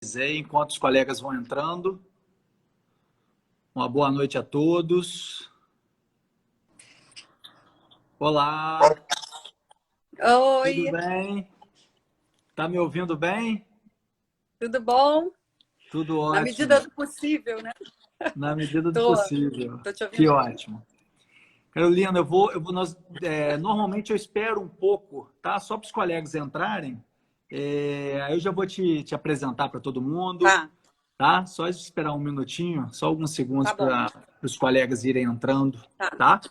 avisei, enquanto os colegas vão entrando. Uma boa noite a todos. Olá. Oi. Tudo bem? Tá me ouvindo bem? Tudo bom? Tudo Na medida ótimo. do possível, né? Na medida do Tô, possível. tô te Que ouvindo bem. ótimo. Carolina, normalmente eu espero um pouco, tá? Só para os colegas entrarem. Aí eu já vou te apresentar para todo mundo, Tá, tá? Só esperar um minutinho, só alguns segundos tá bom. para os colegas irem entrando, Tá, tá?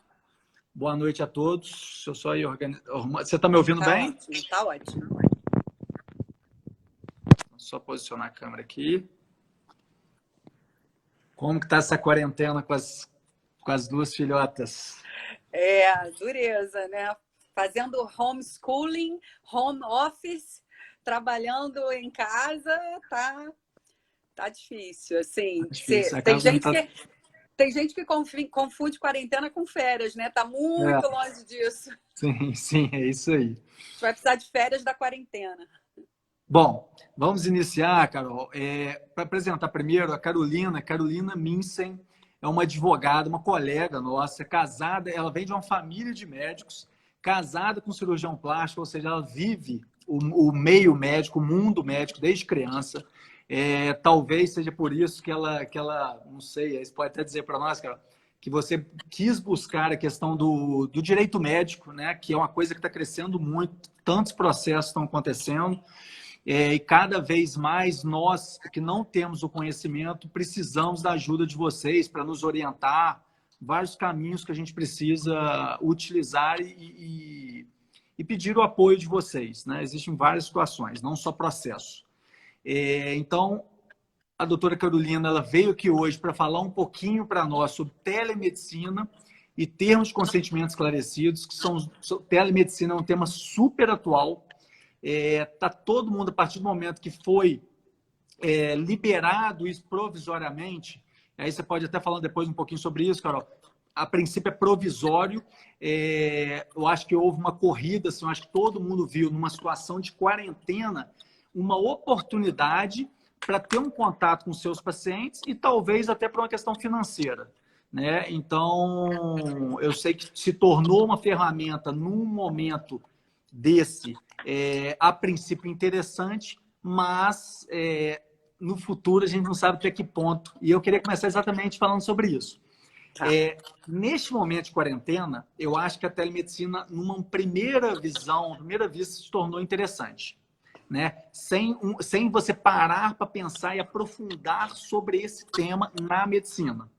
Boa noite a todos. Deixa eu só ir Você está me ouvindo tá bem? ótimo, tá ótimo. Só posicionar a câmera aqui. Como que tá essa quarentena com as duas filhotas? Dureza, né? Fazendo homeschooling, home office, trabalhando em casa, tá difícil, assim. Difícil. A Tem Carolina gente tá... que tem gente que confunde quarentena com férias, né? Tá muito É, longe disso. A sim, sim, é isso aí. gente vai precisar de férias da quarentena. Bom, vamos iniciar, Carol. Para apresentar primeiro a Carolina. Carolina Minsen é uma advogada, uma colega nossa, casada. Ela vem de uma família de médicos, casada com cirurgião plástico, ou seja, ela vive o meio médico, o mundo médico desde criança. Talvez seja por isso que ela, não sei, você pode até dizer para nós, Carol, que você quis buscar a questão do direito médico, né? Que é uma coisa que está crescendo muito, tantos processos estão acontecendo. E cada vez mais nós que não temos o conhecimento precisamos da ajuda de vocês para nos orientar vários caminhos que a gente precisa utilizar e pedir o apoio de vocês, né? Existem várias situações, não só processo. Então, a doutora Carolina ela veio aqui hoje para falar um pouquinho para nós sobre telemedicina e termos de consentimento esclarecidos, que telemedicina é um tema super atual. Tá todo mundo, a partir do momento que foi liberado isso provisoriamente, aí você pode até falar depois um pouquinho sobre isso, Carol. A princípio é provisório. Eu acho que houve uma corrida, assim, eu acho que todo mundo viu numa situação de quarentena uma oportunidade para ter um contato com seus pacientes e talvez até para uma questão financeira, né? Então, eu sei que se tornou uma ferramenta num momento desse, a princípio interessante, mas no futuro a gente não sabe até que ponto. E eu queria começar exatamente falando sobre isso. Tá. Neste momento de quarentena, eu acho que a telemedicina, numa primeira visão, primeira vista, se tornou interessante, né? Sem você parar para pensar e aprofundar sobre esse tema na medicina,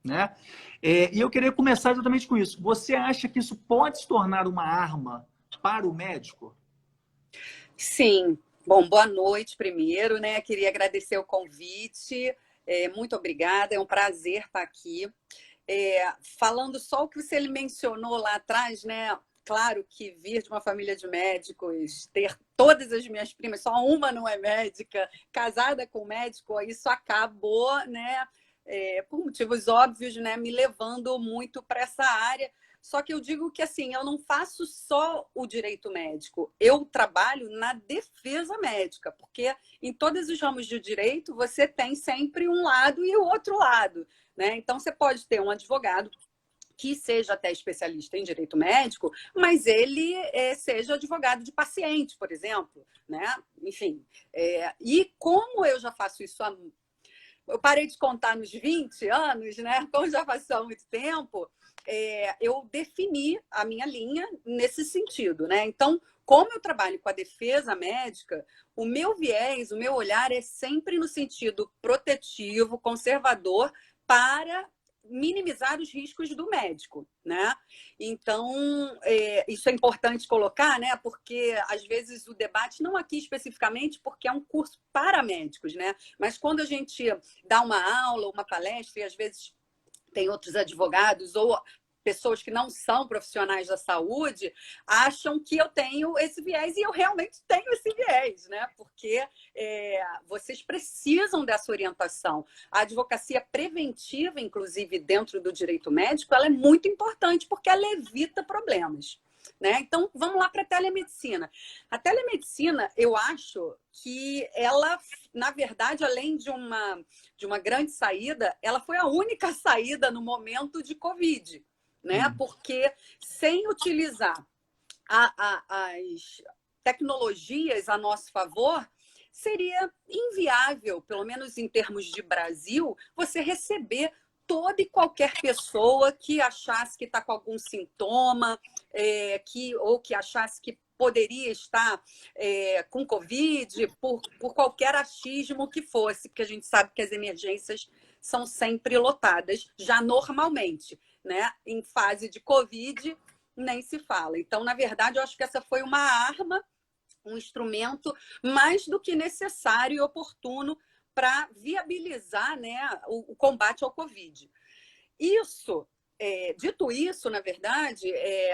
né? E eu queria começar exatamente com isso. Você acha que isso pode se tornar uma arma para o médico? Sim. Bom, boa noite primeiro, né? Queria agradecer o convite. Muito obrigada, é um prazer estar aqui. Falando só o que você mencionou lá atrás, né? Claro que vir de uma família de médicos, ter todas as minhas primas, só uma não é médica, casada com médico, isso acabou, né? Por motivos óbvios, né? Me levando muito para essa área. Só que eu digo que assim, eu não faço só o direito médico, eu trabalho na defesa médica, porque em todos os ramos de direito você tem sempre um lado e o outro lado, né? Então você pode ter um advogado que seja até especialista em direito médico, mas ele seja advogado de paciente, por exemplo, né? Enfim, e como eu já faço isso eu parei de contar nos 20 anos, né? Como já faço há muito tempo, eu defini a minha linha nesse sentido, né? Então, como eu trabalho com a defesa médica, o meu viés, o meu olhar é sempre no sentido protetivo, conservador, para minimizar os riscos do médico, né? Então, isso é importante colocar, né? Porque, às vezes, o debate, não aqui especificamente, porque é um curso para médicos, né? Mas quando a gente dá uma aula, uma palestra, e às vezes tem outros advogados ou pessoas que não são profissionais da saúde acham que eu tenho esse viés, e eu realmente tenho esse viés, né? Porque vocês precisam dessa orientação. A advocacia preventiva, inclusive dentro do direito médico, ela é muito importante porque ela evita problemas. né? Então, vamos lá para a telemedicina. A telemedicina, eu acho que ela, na verdade, além de uma grande saída, ela foi a única saída no momento de Covid, né? Porque sem utilizar as tecnologias a nosso favor, seria inviável, pelo menos em termos de Brasil, você receber toda e qualquer pessoa que achasse que está com algum sintoma, ou que achasse que poderia estar com Covid, por qualquer achismo que fosse, porque a gente sabe que as emergências são sempre lotadas, já normalmente, né? Em fase de Covid, nem se fala. Então, na verdade, eu acho que essa foi uma arma, um instrumento mais do que necessário e oportuno para viabilizar, né, o combate ao Covid. Dito isso, na verdade,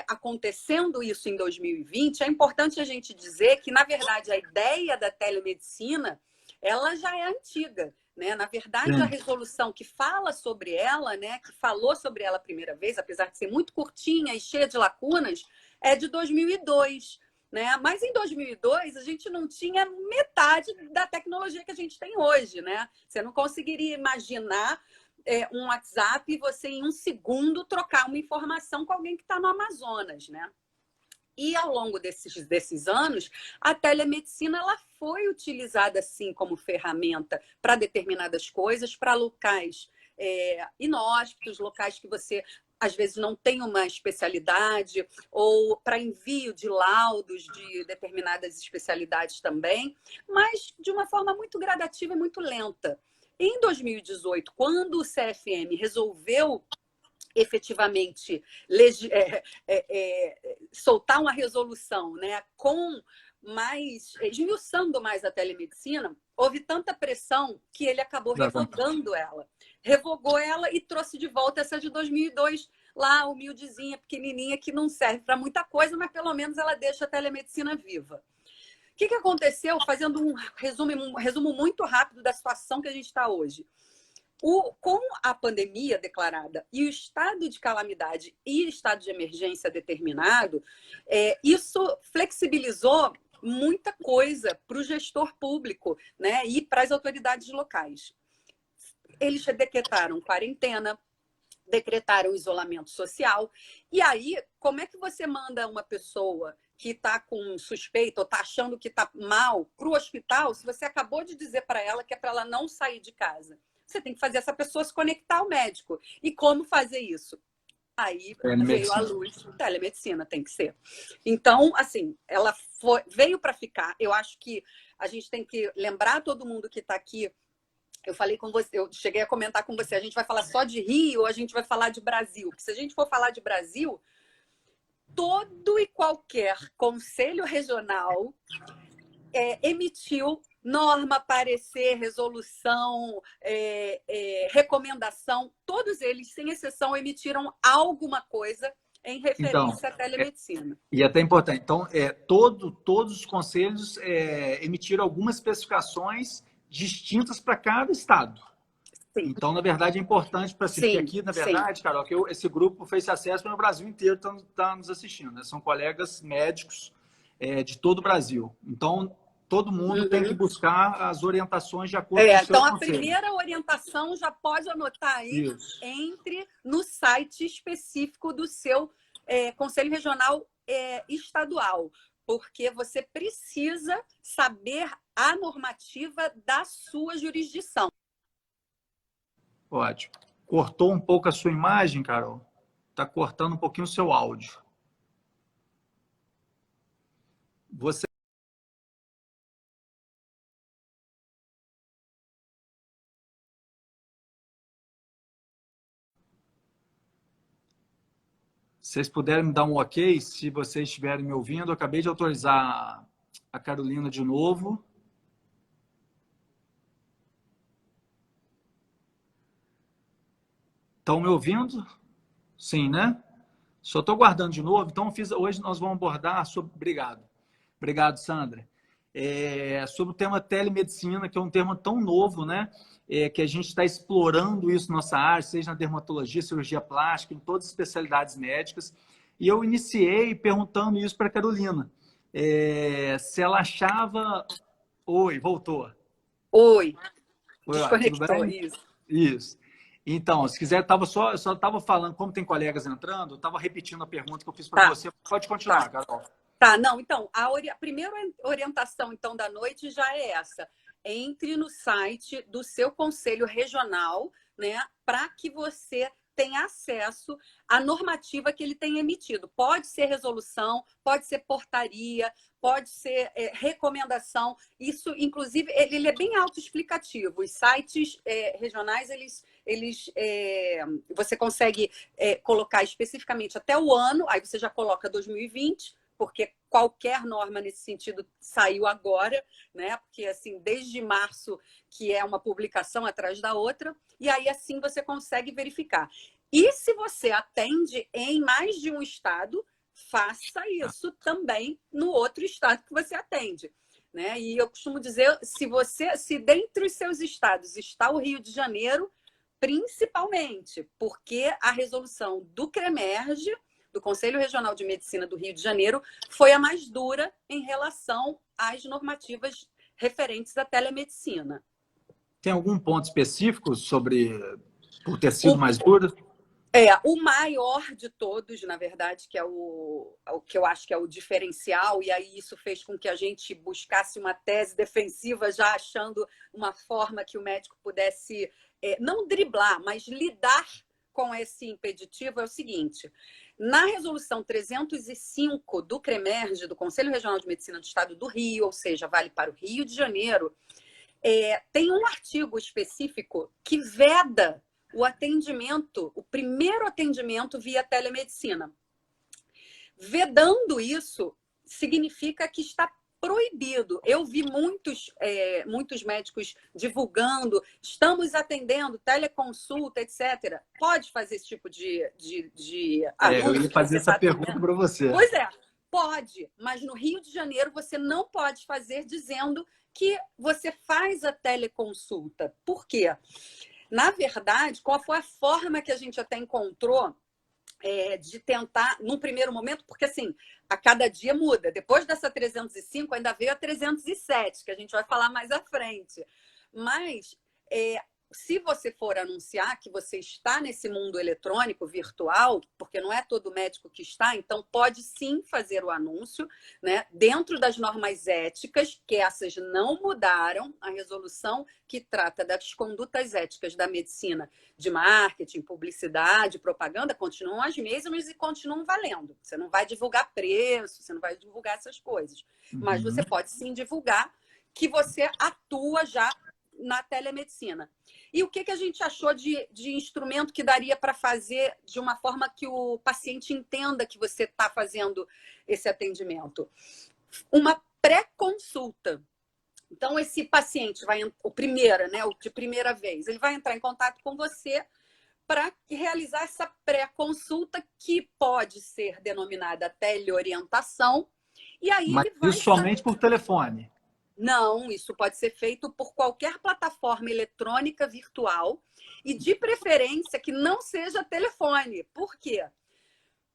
acontecendo isso em 2020, é importante a gente dizer que, na verdade, a ideia da telemedicina ela já é antiga. Né? Na verdade, a resolução que fala sobre ela, né, que falou sobre ela a primeira vez, apesar de ser muito curtinha e cheia de lacunas, é de 2002. Né? Mas em 2002 a gente não tinha metade da tecnologia que a gente tem hoje. Né? Você não conseguiria imaginar um WhatsApp e você em um segundo trocar uma informação com alguém que está no Amazonas. Né? E ao longo desses anos, a telemedicina ela foi utilizada sim como ferramenta para determinadas coisas, para locais inóspitos, locais que você às vezes não tem uma especialidade, ou para envio de laudos de determinadas especialidades também, mas de uma forma muito gradativa e muito lenta. Em 2018, quando o CFM resolveu efetivamente soltar uma resolução, né, esmiuçando mais a telemedicina, houve tanta pressão que ele acabou revogando ela. Revogou ela e trouxe de volta essa de 2002, lá humildezinha, pequenininha, que não serve para muita coisa, mas pelo menos ela deixa a telemedicina viva. O que aconteceu? Fazendo um resumo muito rápido da situação que a gente está hoje. Com a pandemia declarada e o estado de calamidade e estado de emergência determinado, isso flexibilizou muita coisa para o gestor público, né, e para as autoridades locais. Eles decretaram quarentena, decretaram isolamento social. E aí, como é que você manda uma pessoa que está com suspeita ou está achando que está mal para o hospital se você acabou de dizer para ela que é para ela não sair de casa? Você tem que fazer essa pessoa se conectar ao médico. E como fazer isso? Aí veio à luz, telemedicina tem que ser. Então, assim, ela veio para ficar. Eu acho que a gente tem que lembrar todo mundo que está aqui. Eu falei com você, eu cheguei a comentar com você, a gente vai falar só de Rio ou a gente vai falar de Brasil? Porque se a gente for falar de Brasil, todo e qualquer conselho regional emitiu norma, parecer, resolução, recomendação, todos eles, sem exceção, emitiram alguma coisa em referência à telemedicina. E até importante, então, todos os conselhos emitiram algumas especificações distintas para cada estado. Sim. Então, na verdade, é importante para si, porque aqui, na verdade, Carol, que esse grupo fez acesso no Brasil inteiro, está nos assistindo, né? São colegas médicos de todo o Brasil. Então, todo mundo tem que buscar as orientações de acordo com o seu então, conselho. A primeira orientação já pode anotar aí, entre no site específico do seu Conselho Regional Estadual, porque você precisa saber a normativa da sua jurisdição. Ótimo. Cortou um pouco a sua imagem, Carol? Está cortando um pouquinho o seu áudio. Se vocês puderem me dar um ok, se vocês estiverem me ouvindo, eu acabei de autorizar a Carolina de novo. Estão me ouvindo? Sim, né? Só estou guardando de novo. Então, hoje nós vamos abordar sobre... Obrigado, Sandra. Sobre o tema telemedicina, que é um tema tão novo, né? Que a gente está explorando isso na nossa área, seja na dermatologia, cirurgia plástica, em todas as especialidades médicas. E eu iniciei perguntando isso para a Carolina. Se ela achava... Oi, voltou. Oi, Oi, ó, tudo desconectou, bem? isso. Isso. Então, se quiser, eu só estava falando, como tem colegas entrando, eu estava repetindo a pergunta que eu fiz para Tá, você. Pode continuar, tá. Carol. Tá, não, então, a primeira orientação então da noite já é essa. Entre no site do seu conselho regional, né, para que você tenha acesso à normativa que ele tem emitido. Pode ser resolução, pode ser portaria, pode ser recomendação. Isso, inclusive, ele é bem autoexplicativo. Os sites regionais, você consegue colocar especificamente até o ano, aí você já coloca 2020, porque qualquer norma nesse sentido saiu agora, né? Porque assim, desde março, que é uma publicação atrás da outra, e aí assim você consegue verificar. E se você atende em mais de um estado, faça isso também no outro estado que você atende. Né? E eu costumo dizer, se dentre os seus estados está o Rio de Janeiro, principalmente, porque a resolução do CREMERGE, do Conselho Regional de Medicina do Rio de Janeiro, foi a mais dura em relação às normativas referentes à telemedicina. Tem algum ponto específico sobre por ter sido O, mais dura? o maior de todos, na verdade, que é o que eu acho que é o diferencial, e aí isso fez com que a gente buscasse uma tese defensiva, já achando uma forma que o médico pudesse não driblar, mas lidar com esse impeditivo, é o seguinte: na resolução 305 do CREMERGE, do Conselho Regional de Medicina do Estado do Rio, ou seja, vale para o Rio de Janeiro, tem um artigo específico que veda o atendimento, o primeiro atendimento via telemedicina. Vedando isso, significa que está proibido. Eu vi muitos médicos divulgando, estamos atendendo teleconsulta, etc. Pode fazer esse tipo de Eu anúncio ia que fazer você essa está pergunta atendendo? para você. Pois é, pode, mas no Rio de Janeiro você não pode fazer dizendo que você faz a teleconsulta. Por quê? Na verdade, qual foi a forma que a gente até encontrou de tentar, num primeiro momento, porque assim, a cada dia muda. Depois dessa 305, ainda veio a 307, que a gente vai falar mais à frente. Mas, se você for anunciar que você está nesse mundo eletrônico, virtual, porque não é todo médico que está, então pode sim fazer o anúncio, né, dentro das normas éticas, que essas não mudaram, a resolução que trata das condutas éticas da medicina de marketing, publicidade, propaganda, continuam as mesmas e continuam valendo. Você não vai divulgar preço, você não vai divulgar essas coisas. Mas você pode sim divulgar que você atua já na telemedicina. E o que a gente achou de instrumento que daria para fazer de uma forma que o paciente entenda que você está fazendo esse atendimento? Uma pré-consulta. Então, esse paciente o primeiro, né, o de primeira vez, ele vai entrar em contato com você para realizar essa pré-consulta, que pode ser denominada teleorientação, e aí Mas ele vai isso somente por telefone. Não, isso pode ser feito por qualquer plataforma eletrônica virtual e, de preferência, que não seja telefone. Por quê?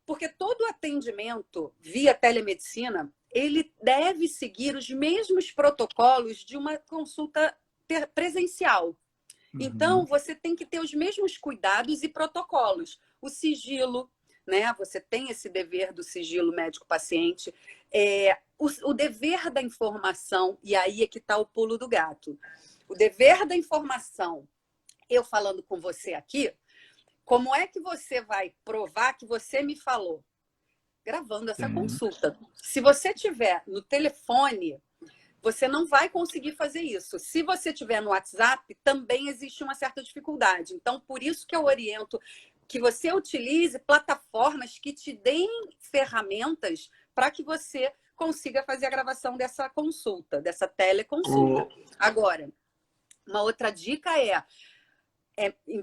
Porque todo atendimento via telemedicina, ele deve seguir os mesmos protocolos de uma consulta presencial. Então, você tem que ter os mesmos cuidados e protocolos. O sigilo, né? Você tem esse dever do sigilo médico-paciente. O dever da informação, e aí é que está o pulo do gato. O dever da informação, eu falando com você aqui, como é que você vai provar que você me falou? Gravando essa consulta. Se você tiver no telefone, você não vai conseguir fazer isso. Se você tiver no WhatsApp, também existe uma certa dificuldade. Então, por isso que eu oriento que você utilize plataformas que te deem ferramentas para que você consiga fazer a gravação dessa consulta, dessa teleconsulta. Agora, uma outra dica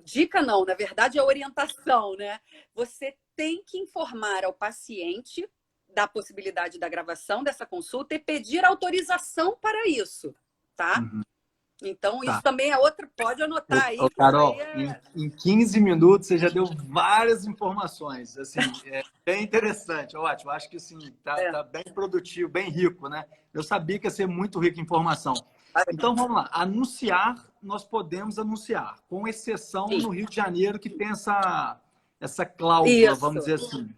dica não, na verdade é orientação, né? Você tem que informar ao paciente da possibilidade da gravação dessa consulta e pedir autorização para isso, tá? Então, isso Tá. também é outra, pode anotar aí, que isso aí Carol, é... em 15 minutos você já deu várias informações, assim, é bem interessante, ótimo, acho que assim, tá bem produtivo, bem rico, né? Eu sabia que ia ser muito rico em informação. Então, vamos lá, anunciar, nós podemos anunciar, com exceção Sim. no Rio de Janeiro, que tem essa cláusula, vamos Isso. dizer assim,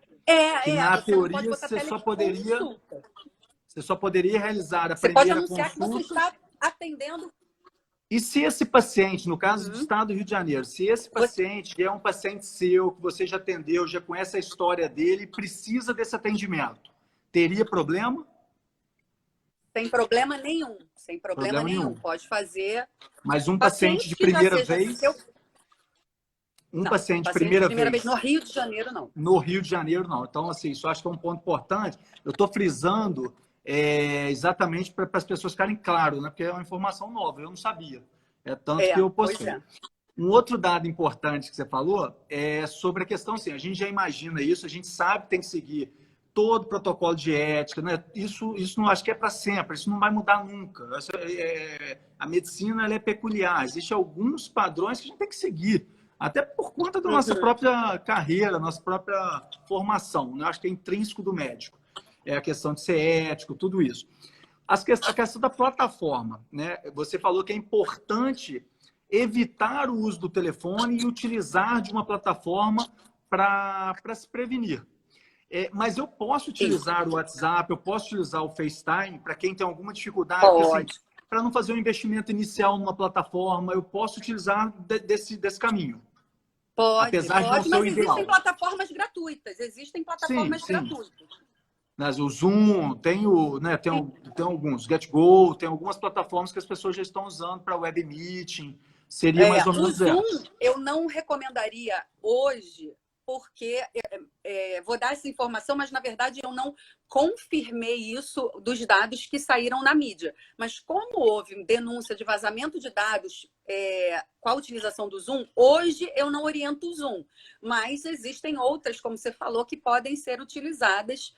que na Você não pode teoria botar você só poderia realizar a Você pode primeira anunciar que você consulta. está atendendo. E se esse paciente, no caso do Uhum. estado do Rio de Janeiro, se esse paciente é um paciente seu, que você já atendeu, já conhece a história dele, precisa desse atendimento, teria problema? Sem problema nenhum. Sem problema Problema nenhum. nenhum. Pode fazer. Mas um paciente Paciente de que já primeira seja vez, seu. um Não, paciente de paciente de primeira primeira vez no vez Rio de Janeiro, não. no Rio de Janeiro, não. Então, assim, isso eu acho que é um ponto importante. Eu estou frisando exatamente para as pessoas ficarem claras, né? Porque é uma informação nova, eu não sabia. É tanto que eu Pois postei. é. Um outro dado importante que você falou é sobre a questão, assim, a gente já imagina isso, a gente sabe que tem que seguir todo o protocolo de ética, né? Isso não acho que é para sempre, isso não vai mudar nunca. A medicina ela é peculiar, existem alguns padrões que a gente tem que seguir, até por conta da nossa própria carreira, nossa própria formação, né? Acho que é intrínseco do médico. É a questão de ser ético, tudo isso. A questão da plataforma, né? Você falou que é importante evitar o uso do telefone e utilizar de uma plataforma para se prevenir. Mas eu posso Sim. utilizar o WhatsApp, eu posso utilizar o FaceTime para quem tem alguma dificuldade, assim, Pode. para não fazer um investimento inicial numa plataforma, eu posso utilizar desse caminho, apesar de não ser o Mas existem ideal. plataformas gratuitas. Existem Sim, plataformas sim. gratuitas. Mas o Zoom, tem alguns, GetGo, tem algumas plataformas que as pessoas já estão usando para web meeting. Seria mais ou O menos Zoom essa. eu não recomendaria hoje, porque vou dar essa informação, mas na verdade eu não confirmei isso dos dados que saíram na mídia. Mas como houve denúncia de vazamento de dados com a utilização do Zoom, hoje eu não oriento o Zoom. Mas existem outras, como você falou, que podem ser utilizadas.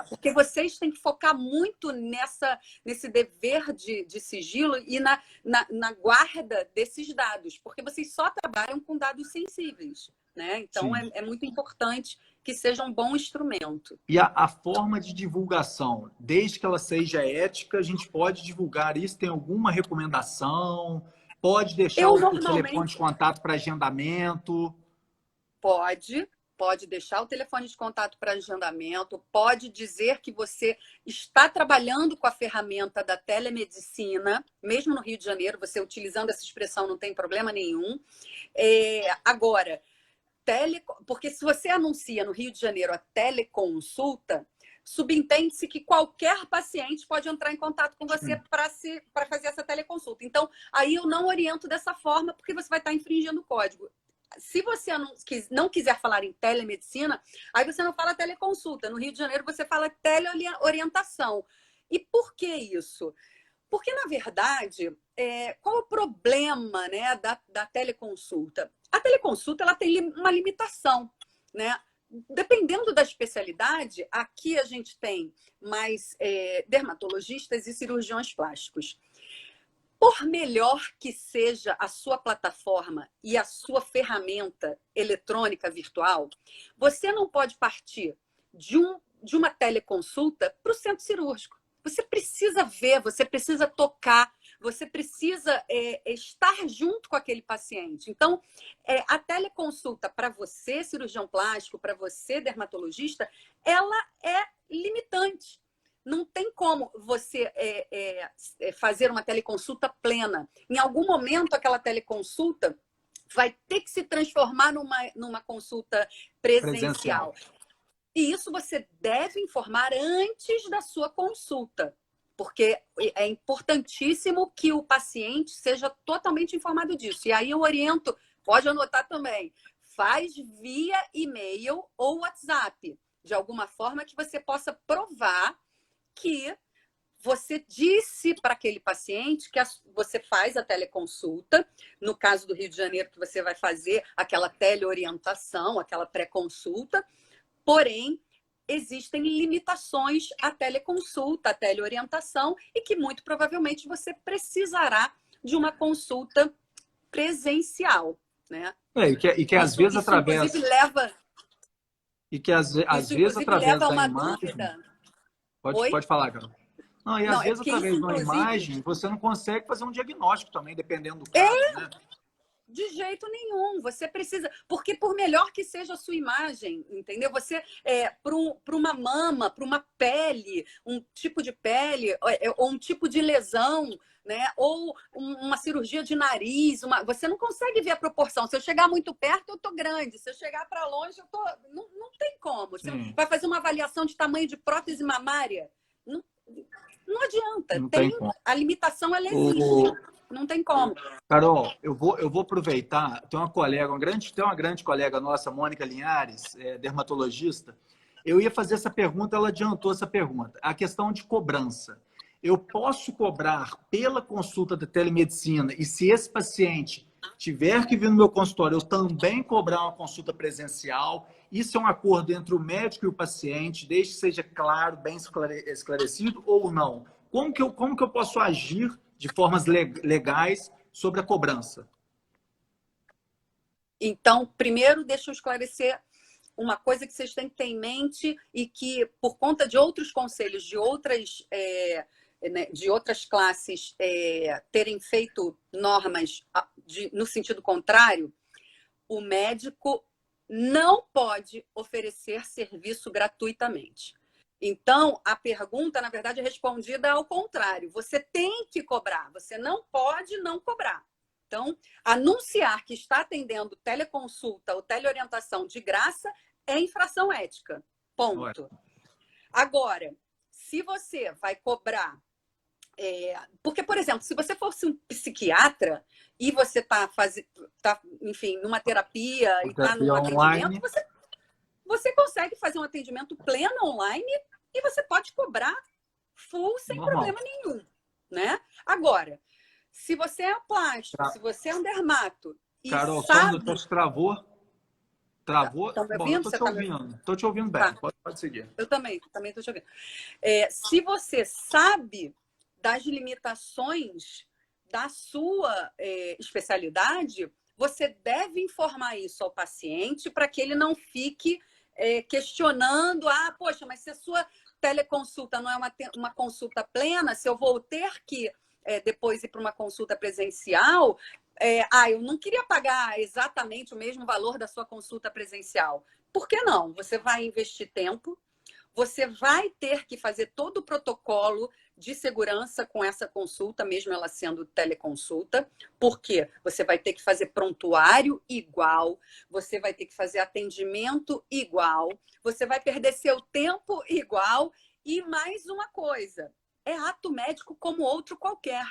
Porque vocês têm que focar muito nesse dever de sigilo e na guarda desses dados, porque vocês só trabalham com dados sensíveis, né? Então é muito importante que seja um bom instrumento. E a forma de divulgação, desde que ela seja ética, a gente pode divulgar isso? Tem alguma recomendação? Pode deixar o telefone de contato para agendamento? Pode deixar o telefone de contato para agendamento, pode dizer que você está trabalhando com a ferramenta da telemedicina, mesmo no Rio de Janeiro, você utilizando essa expressão não tem problema nenhum. Agora, porque se você anuncia no Rio de Janeiro a teleconsulta, subentende-se que qualquer paciente pode entrar em contato com você para fazer essa teleconsulta. Então, aí eu não oriento dessa forma, porque você vai estar infringindo o código. Se você não quiser falar em telemedicina, aí você não fala teleconsulta. No Rio de Janeiro, você fala teleorientação. E por que isso? Porque, na verdade, qual é o problema, né, da teleconsulta? A teleconsulta ela tem uma limitação, né? Dependendo da especialidade, aqui a gente tem mais dermatologistas e cirurgiões plásticos. Por melhor que seja a sua plataforma e a sua ferramenta eletrônica virtual, você não pode partir de uma teleconsulta para o centro cirúrgico. Você precisa ver, você precisa tocar, você precisa estar junto com aquele paciente. Então, a teleconsulta para você, cirurgião plástico, para você, dermatologista, ela é limitante. Não tem como você fazer uma teleconsulta plena. Em algum momento, aquela teleconsulta vai ter que se transformar numa consulta presencial. E isso você deve informar antes da sua consulta, porque é importantíssimo que o paciente seja totalmente informado disso. E aí eu oriento, pode anotar também, faz via e-mail ou WhatsApp, de alguma forma que você possa provar que você disse para aquele paciente que você faz a teleconsulta, no caso do Rio de Janeiro, que você vai fazer aquela teleorientação, aquela pré-consulta, porém, existem limitações à teleconsulta, à teleorientação, e que muito provavelmente você precisará de uma consulta presencial, né? E que às vezes através... Inclusive, leva... E que às vezes através leva a da uma imagem... dúvida. Pode falar, cara. Não, e às Não, é vezes porque isso, através de uma inclusive... imagem, você não consegue fazer um diagnóstico também, dependendo do caso, né? De jeito nenhum. Você precisa... Porque por melhor que seja a sua imagem, entendeu? Você, para uma mama, para uma pele, um tipo de pele, ou um tipo de lesão, né? Ou uma cirurgia de nariz, você não consegue ver a proporção. Se eu chegar muito perto, eu tô grande. Se eu chegar para longe, eu tô... Não tem como. Você vai fazer uma avaliação de tamanho de prótese mamária? Não, não adianta. Não tem como. A limitação, ela existe. Não tem como. Carol, eu vou aproveitar. Tem uma grande colega nossa, Mônica Linhares, dermatologista. Eu ia fazer essa pergunta, ela adiantou essa pergunta. A questão de cobrança. Eu posso cobrar pela consulta de telemedicina e se esse paciente tiver que vir no meu consultório, eu também cobrar uma consulta presencial? Isso é um acordo entre o médico e o paciente, desde que seja claro, bem esclarecido ou não? Como que eu posso agir de formas legais sobre a cobrança? Então, primeiro, deixa eu esclarecer uma coisa que vocês têm que ter em mente e que, por conta de outros conselhos de outras classes terem feito normas no sentido contrário, o médico não pode oferecer serviço gratuitamente. Então, a pergunta, na verdade, é respondida ao contrário. Você tem que cobrar, você não pode não cobrar. Então, anunciar que está atendendo teleconsulta ou teleorientação de graça é infração ética. Ponto. Agora, se você vai cobrar... porque, por exemplo, se você fosse um psiquiatra e você está enfim, numa terapia e está num atendimento, você consegue fazer um atendimento pleno online e você pode cobrar full sem problema nenhum, né? Agora, se você é plástico, se você é um dermato e Carol, sabe... travou? Travou? Tá me Bom, eu ouvindo? tô Você te tá me... ouvindo. Tô te ouvindo bem. Tá. Pode seguir. Eu também estou te ouvindo. Se você sabe das limitações da sua especialidade, você deve informar isso ao paciente para que ele não fique questionando, poxa, mas se a sua teleconsulta não é uma consulta plena, se eu vou ter que depois ir para uma consulta presencial, eu não queria pagar exatamente o mesmo valor da sua consulta presencial. Por que não? Você vai investir tempo, você vai ter que fazer todo o protocolo de segurança com essa consulta, mesmo ela sendo teleconsulta, porque você vai ter que fazer prontuário igual, você vai ter que fazer atendimento igual, você vai perder seu tempo igual e mais uma coisa, é ato médico como outro qualquer.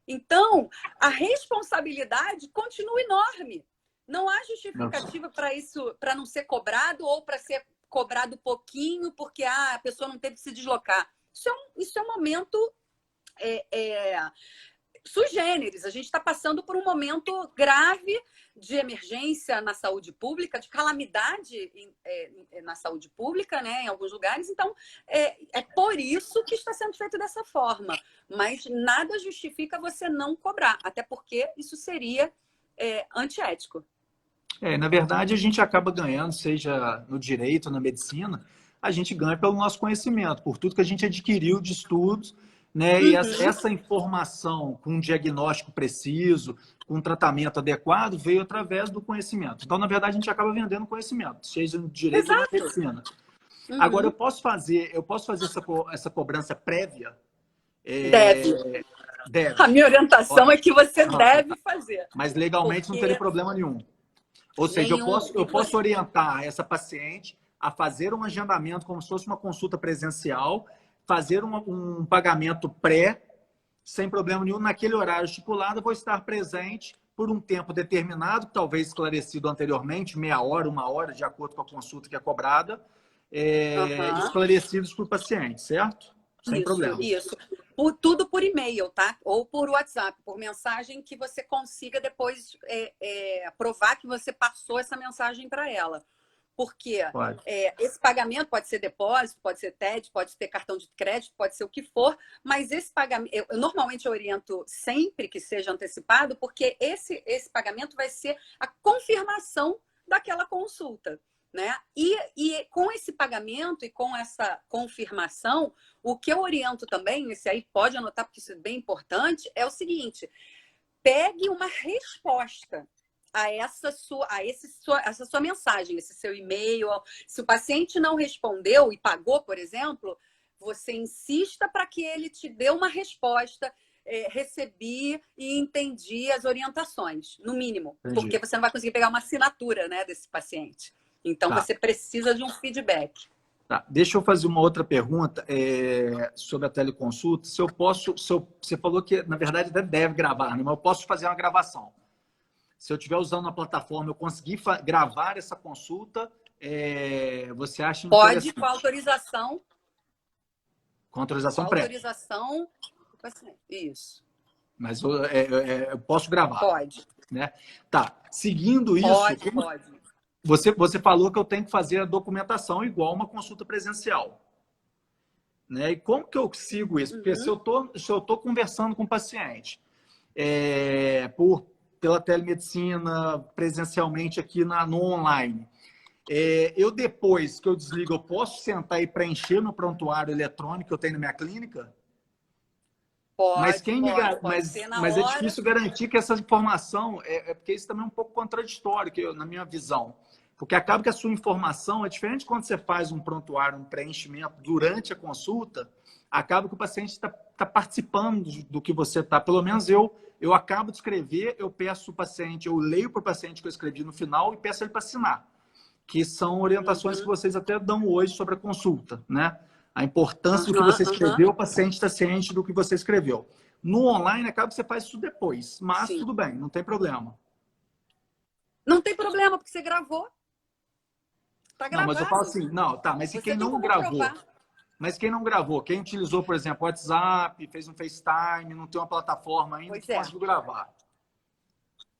Então, a responsabilidade continua enorme. Não há justificativa para isso, para não ser cobrado ou para ser cobrado pouquinho porque a pessoa não teve que se deslocar. Isso é um momento sui generis. A gente está passando por um momento grave de emergência na saúde pública, de calamidade na saúde pública, né, em alguns lugares. Então, é por isso que está sendo feito dessa forma. Mas nada justifica você não cobrar, até porque isso seria antiético. Na verdade, a gente acaba ganhando, seja no direito ou na medicina, a gente ganha pelo nosso conhecimento, por tudo que a gente adquiriu de estudos, né? E essa informação com um diagnóstico preciso, com um tratamento adequado, veio através do conhecimento. Então, na verdade, a gente acaba vendendo conhecimento, seja no direito ou na medicina. Agora, eu posso fazer essa cobrança prévia? Deve. Deve. A minha orientação é que você deve fazer. Mas legalmente não teria problema nenhum. Ou seja, eu posso orientar essa paciente a fazer um agendamento como se fosse uma consulta presencial, fazer um pagamento pré, sem problema nenhum, naquele horário estipulado, eu vou estar presente por um tempo determinado, talvez esclarecido anteriormente, meia hora, uma hora, de acordo com a consulta que é cobrada, esclarecidos para o paciente, certo? Sem problema. Isso. Tudo por e-mail, tá? Ou por WhatsApp, por mensagem que você consiga depois provar que você passou essa mensagem para ela. Porque Pode. esse pagamento pode ser depósito, pode ser TED, pode ter cartão de crédito, pode ser o que for, mas esse pagamento, eu normalmente oriento sempre que seja antecipado, porque esse pagamento vai ser a confirmação daquela consulta. Né? E com esse pagamento e com essa confirmação, o que eu oriento também, esse aí pode anotar, porque isso é bem importante, é o seguinte: pegue uma resposta a essa sua mensagem, esse seu e-mail. Se o paciente não respondeu e pagou, por exemplo, você insista para que ele te dê uma resposta. Recebi e entendi as orientações, no mínimo, Entendi. porque você não vai conseguir pegar uma assinatura, né, desse paciente. Então, Tá. você precisa de um feedback. Tá. Deixa eu fazer uma outra pergunta sobre a teleconsulta. Você falou que, na verdade, até deve gravar, né? Mas eu posso fazer uma gravação. Se eu estiver usando a plataforma, eu conseguir gravar essa consulta, você acha Pode, interessante? com autorização. Com autorização Com prévia. autorização do paciente. Isso. Mas eu posso gravar. Pode. Né? Tá. Seguindo isso, Pode. Você falou que eu tenho que fazer a documentação igual uma consulta presencial. Né? E como que eu sigo isso? Porque se eu tô conversando com o paciente pela telemedicina, presencialmente aqui no online, eu depois que eu desligo, eu posso sentar e preencher no prontuário eletrônico que eu tenho na minha clínica? Mas é difícil garantir que essa informação porque isso também é um pouco contraditório na minha visão. Porque acaba que a sua informação é diferente quando você faz um prontuário, um preenchimento durante a consulta, acaba que o paciente está participando do que você está. Pelo menos eu acabo de escrever, eu peço o paciente, eu leio para o paciente que eu escrevi no final e peço ele para assinar, que são orientações que vocês até dão hoje sobre a consulta, né? A importância do que você escreveu, o paciente está ciente do que você escreveu. No online, acaba que você faz isso depois, mas tudo bem, não tem problema. Não tem problema, porque você gravou. Tá gravado. Não, mas eu falo assim, mas e quem não gravou? Mas quem não gravou? Quem utilizou, por exemplo, o WhatsApp, fez um FaceTime, não tem uma plataforma ainda que conseguiu gravar?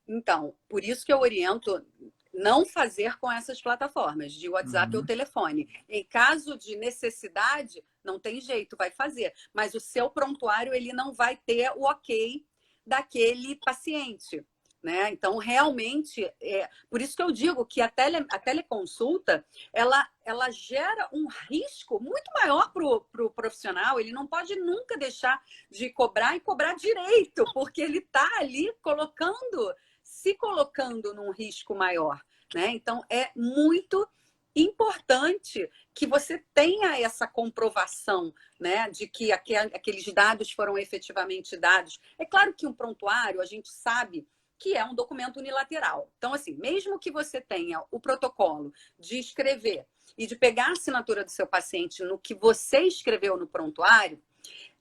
Então, por isso que eu oriento não fazer com essas plataformas de WhatsApp ou telefone. Em caso de necessidade, não tem jeito, vai fazer. Mas o seu prontuário, ele não vai ter o ok daquele paciente. Né? Então, realmente, por isso que eu digo que a teleconsulta, ela gera um risco muito maior para o profissional. Ele não pode nunca deixar de cobrar e cobrar direito, porque ele está ali se colocando num risco maior. Né? Então, é muito importante que você tenha essa comprovação, né, de que aqueles dados foram efetivamente dados. É claro que um prontuário, a gente sabe que é um documento unilateral. Então, assim, mesmo que você tenha o protocolo de escrever e de pegar a assinatura do seu paciente no que você escreveu no prontuário,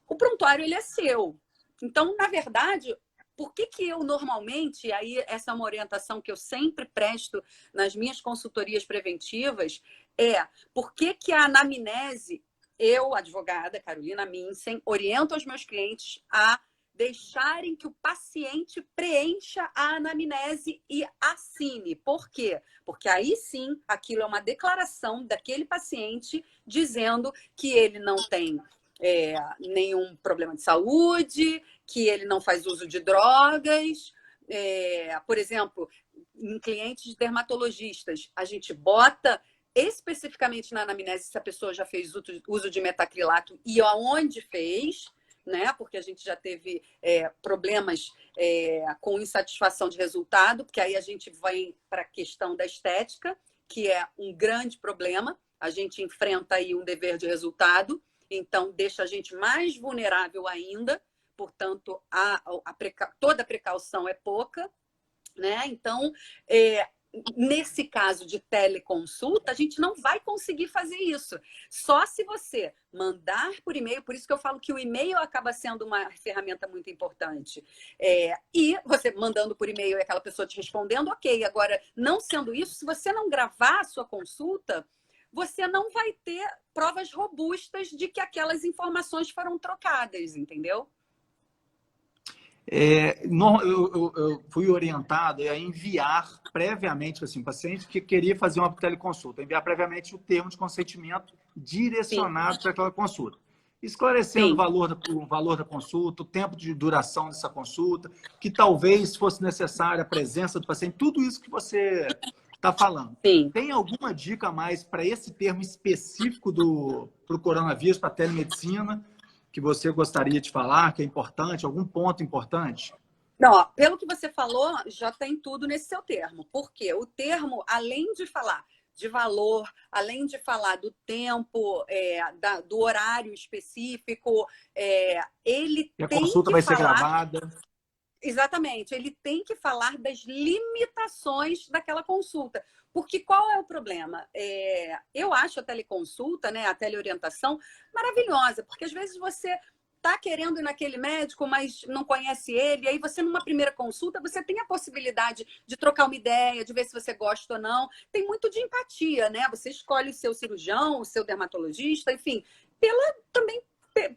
o prontuário ele é seu. Então, na verdade, por que eu normalmente, aí essa é uma orientação que eu sempre presto nas minhas consultorias preventivas, por que a anamnese, eu, advogada Carolina Minsen, oriento aos meus clientes a deixarem que o paciente preencha a anamnese e assine. Por quê? Porque aí sim, aquilo é uma declaração daquele paciente dizendo que ele não tem nenhum problema de saúde, que ele não faz uso de drogas. Por exemplo, em clientes dermatologistas, a gente bota especificamente na anamnese se a pessoa já fez uso de metacrilato e aonde fez, né? Porque a gente já teve problemas com insatisfação de resultado, porque aí a gente vai para a questão da estética, que é um grande problema. A gente enfrenta aí um dever de resultado, então deixa a gente mais vulnerável ainda, portanto, toda precaução é pouca, né? Então, nesse caso de teleconsulta, a gente não vai conseguir fazer isso. Só se você mandar por e-mail, por isso que eu falo que o e-mail acaba sendo uma ferramenta muito importante. E você mandando por e-mail e aquela pessoa te respondendo, ok. Agora, não sendo isso, se você não gravar a sua consulta, você não vai ter provas robustas de que aquelas informações foram trocadas, entendeu? Eu fui orientado a enviar previamente, assim, o paciente que queria fazer uma teleconsulta, enviar previamente o termo de consentimento Sim, direcionado para aquela consulta, esclarecendo sim, o valor da consulta, o tempo de duração dessa consulta, que talvez fosse necessária a presença do paciente, tudo isso que você está falando. sim. Tem alguma dica a mais para esse termo específico para o coronavírus, para a telemedicina, que você gostaria de falar, que é importante, algum ponto importante? Não, ó, pelo que você falou, já tem tudo nesse seu termo. Por quê? O termo, além de falar de valor, além de falar do tempo, do horário específico, ele E a tem consulta que vai ser falar. gravada. Exatamente, ele tem que falar das limitações daquela consulta. Porque qual é o problema? Eu acho a teleconsulta, né, a teleorientação, maravilhosa, porque às vezes você está querendo ir naquele médico, mas não conhece ele, e aí você, numa primeira consulta, você tem a possibilidade de trocar uma ideia, de ver se você gosta ou não. Tem muito de empatia, né? Você escolhe o seu cirurgião, o seu dermatologista, enfim, pela também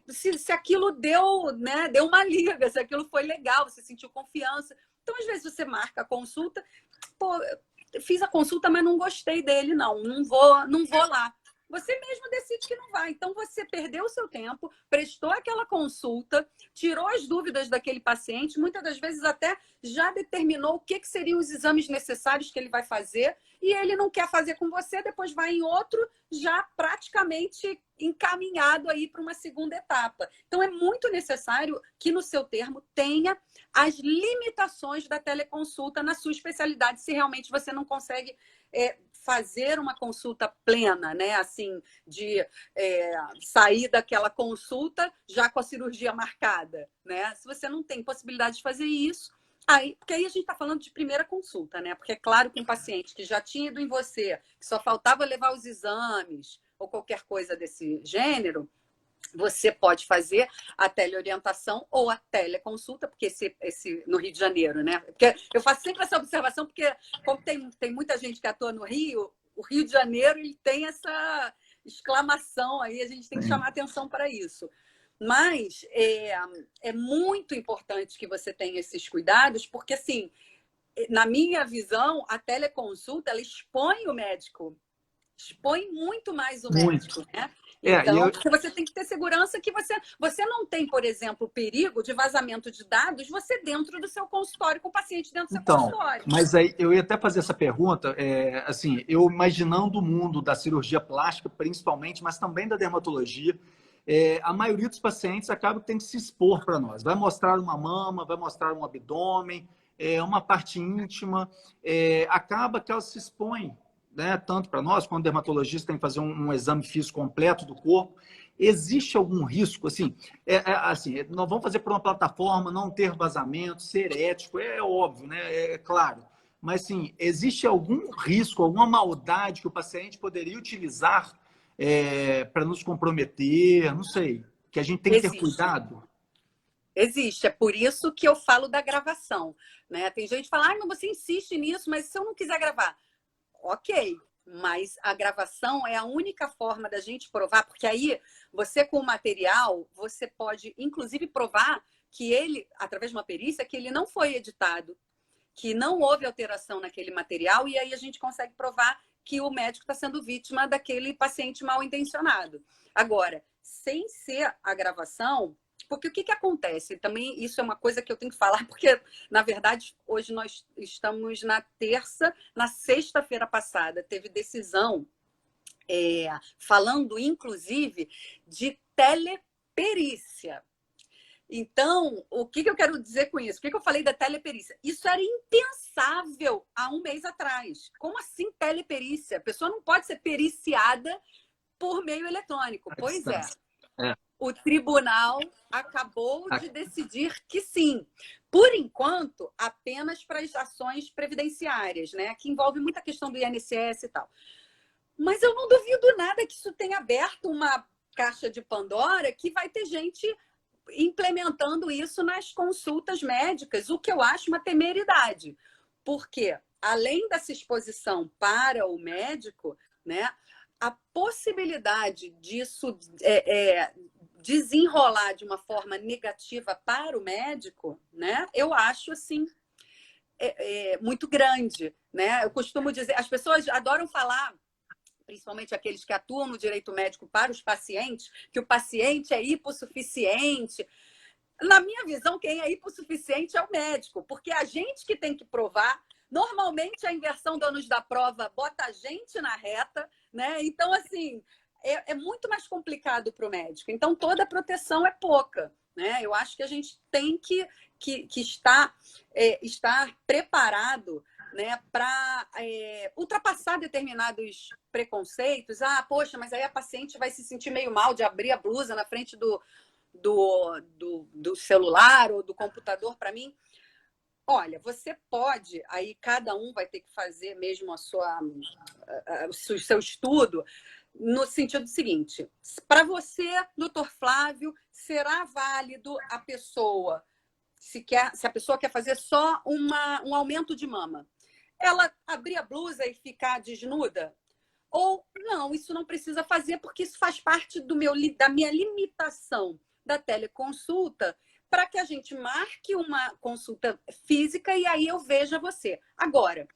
se aquilo deu, né, deu uma liga, se aquilo foi legal, você sentiu confiança. Então, às vezes, você marca a consulta, pô, fiz a consulta, mas não gostei dele, não vou lá. Você mesmo decide que não vai. Então, você perdeu o seu tempo, prestou aquela consulta, tirou as dúvidas daquele paciente, muitas das vezes até já determinou o que seriam os exames necessários que ele vai fazer, e ele não quer fazer com você, depois vai em outro, já praticamente encaminhado aí para uma segunda etapa. Então, é muito necessário que no seu termo tenha as limitações da teleconsulta na sua especialidade, se realmente você não consegue fazer uma consulta plena, né? Assim, de sair daquela consulta já com a cirurgia marcada, né? Se você não tem possibilidade de fazer isso, porque aí a gente está falando de primeira consulta, né? Porque é claro que um paciente que já tinha ido em você, que só faltava levar os exames ou qualquer coisa desse gênero, você pode fazer a teleorientação ou a teleconsulta, porque esse no Rio de Janeiro, né? Porque eu faço sempre essa observação, porque como tem muita gente que atua no Rio, o Rio de Janeiro ele tem essa exclamação aí, a gente tem que chamar atenção para isso. Mas é muito importante que você tenha esses cuidados, porque, assim, na minha visão, a teleconsulta ela expõe muito mais o Muito. médico, né? E Então, eu, porque você tem que ter segurança que você não tem, por exemplo, o perigo de vazamento de dados você dentro do seu consultório, com o paciente dentro do seu então, consultório. mas aí eu ia até fazer essa pergunta, assim, eu imaginando o mundo da cirurgia plástica, principalmente, mas também da dermatologia, a maioria dos pacientes acaba tendo que se expor para nós. Vai mostrar uma mama, vai mostrar um abdômen, uma parte íntima, acaba que ela se expõe, né, tanto para nós, quando o dermatologista tem que fazer um exame físico completo do corpo. Existe algum risco, assim, assim, nós vamos fazer por uma plataforma, não ter vazamento, ser ético, é óbvio, né? É claro. Mas, assim, existe algum risco, alguma maldade que o paciente poderia utilizar para nos comprometer? Não sei. Que a gente tem que ter Existe. cuidado? Existe. É por isso que eu falo da gravação, né? Tem gente que fala, mas você insiste nisso, mas se eu não quiser gravar, ok. Mas a gravação é a única forma da gente provar, porque aí você com o material, você pode inclusive provar que ele, através de uma perícia, que ele não foi editado, que não houve alteração naquele material, e aí a gente consegue provar que o médico está sendo vítima daquele paciente mal intencionado. Agora, sem ser a gravação, porque o que acontece? Também isso é uma coisa que eu tenho que falar, porque, na verdade, hoje nós estamos na terça, na sexta-feira passada, teve decisão falando, inclusive, de teleperícia. Então, o que eu quero dizer com isso? Por que eu falei da teleperícia? Isso era impensável há um mês atrás. Como assim teleperícia? A pessoa não pode ser periciada por meio eletrônico. À Pois é. distância. É. O tribunal acabou de decidir que sim. Por enquanto, apenas para as ações previdenciárias, né? Que envolve muita questão do INSS e tal. Mas eu não duvido nada que isso tenha aberto uma caixa de Pandora que vai ter gente implementando isso nas consultas médicas, o que eu acho uma temeridade. Porque, além dessa exposição para o médico, né, a possibilidade disso desenrolar de uma forma negativa para o médico, né? Eu acho assim muito grande, né? Eu costumo dizer, as pessoas adoram falar, principalmente aqueles que atuam no direito médico para os pacientes, que o paciente é hipossuficiente. Na minha visão, quem é hipossuficiente é o médico, porque a gente que tem que provar. Normalmente, a inversão do ônus da prova bota a gente na reta, né? Então, assim, é muito mais complicado para o médico. Então, toda a proteção é pouca, né? Eu acho que a gente tem que estar preparado, né, para ultrapassar determinados preconceitos. Ah, poxa, mas aí a paciente vai se sentir meio mal de abrir a blusa na frente do celular ou do computador. Para mim, olha, você pode, aí cada um vai ter que fazer mesmo o seu estudo, no sentido seguinte: para você, doutor Flávio, será válido a pessoa, se a pessoa quer fazer só um aumento de mama, ela abrir a blusa e ficar desnuda? Ou não, isso não precisa fazer, porque isso faz parte da minha limitação da teleconsulta, para que a gente marque uma consulta física e aí eu veja você. Agora,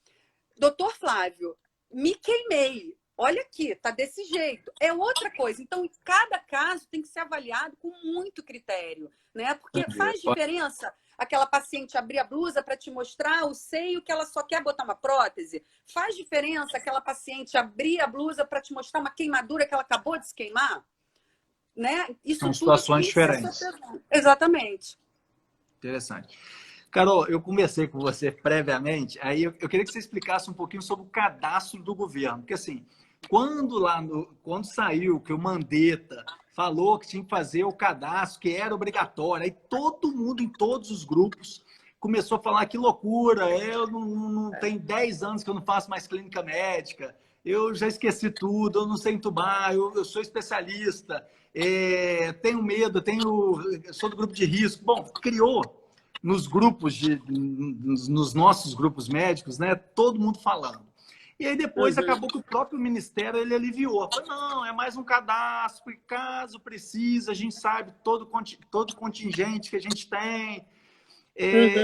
doutor Flávio, me queimei. Olha aqui, tá desse jeito. É outra coisa. Então, cada caso tem que ser avaliado com muito critério, né? Porque faz diferença aquela paciente abrir a blusa para te mostrar o seio que ela só quer botar uma prótese. Faz diferença aquela paciente abrir a blusa para te mostrar uma queimadura que ela acabou de se queimar, né? Isso São tudo situações diferentes. Exatamente. Interessante. Carol, eu conversei com você previamente, aí eu queria que você explicasse um pouquinho sobre o cadastro do governo. Porque, assim, quando saiu que o Mandetta falou que tinha que fazer o cadastro, que era obrigatório, aí todo mundo, em todos os grupos, começou a falar que loucura, eu não tenho 10 anos que eu não faço mais clínica médica, eu já esqueci tudo, eu não sei entubar, eu sou especialista, tenho medo, sou do grupo de risco. Bom, criou nos grupos, nos nossos grupos médicos, né? Todo mundo falando. E aí depois acabou que o próprio Ministério ele aliviou. Falou, não, é mais um cadastro, e caso precise, a gente sabe todo contingente que a gente tem. E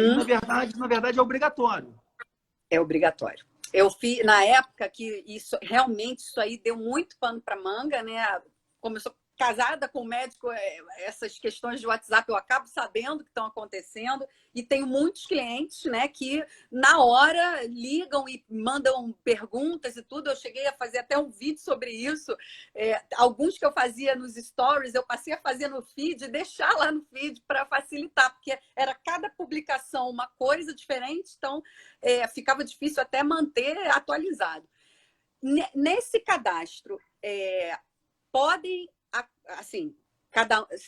na verdade é obrigatório. É obrigatório. Eu fiz, na época que isso aí deu muito pano para manga, né? Como eu sou casada com o médico, essas questões de WhatsApp eu acabo sabendo que estão acontecendo, e tenho muitos clientes, né, que na hora ligam e mandam perguntas e tudo. Eu cheguei a fazer até um vídeo sobre isso. Alguns que eu fazia nos stories, eu passei a fazer no feed, deixar lá no feed para facilitar, porque era cada publicação uma coisa diferente, então ficava difícil até manter atualizado. Nesse cadastro, podem, assim,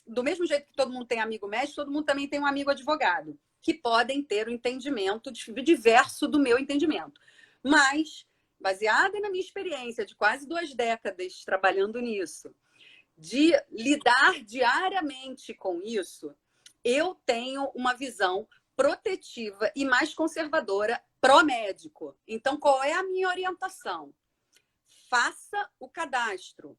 do mesmo jeito que todo mundo tem amigo médico, todo mundo também tem um amigo advogado, que podem ter um entendimento diverso do meu entendimento. Mas, baseada na minha experiência de quase 2 décadas trabalhando nisso, de lidar diariamente com isso, eu tenho uma visão protetiva e mais conservadora pró-médico. Então, qual é a minha orientação? Faça o cadastro.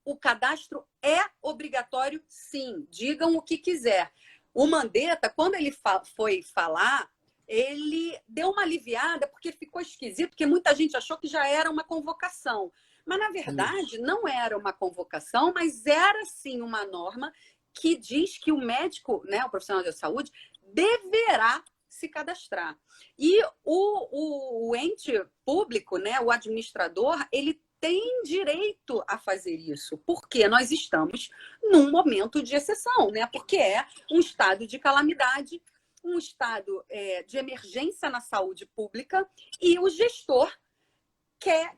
O cadastro é obrigatório, sim. Digam o que quiser. O Mandetta, quando ele foi falar, ele deu uma aliviada, porque ficou esquisito, porque muita gente achou que já era uma convocação. Mas, na verdade, não era uma convocação, mas era, sim, uma norma que diz que o médico, né, o profissional de saúde, deverá se cadastrar. E o ente público, né, o administrador, ele tem direito a fazer isso, porque nós estamos num momento de exceção, né? Porque é um estado de calamidade, um estado de emergência na saúde pública, e o gestor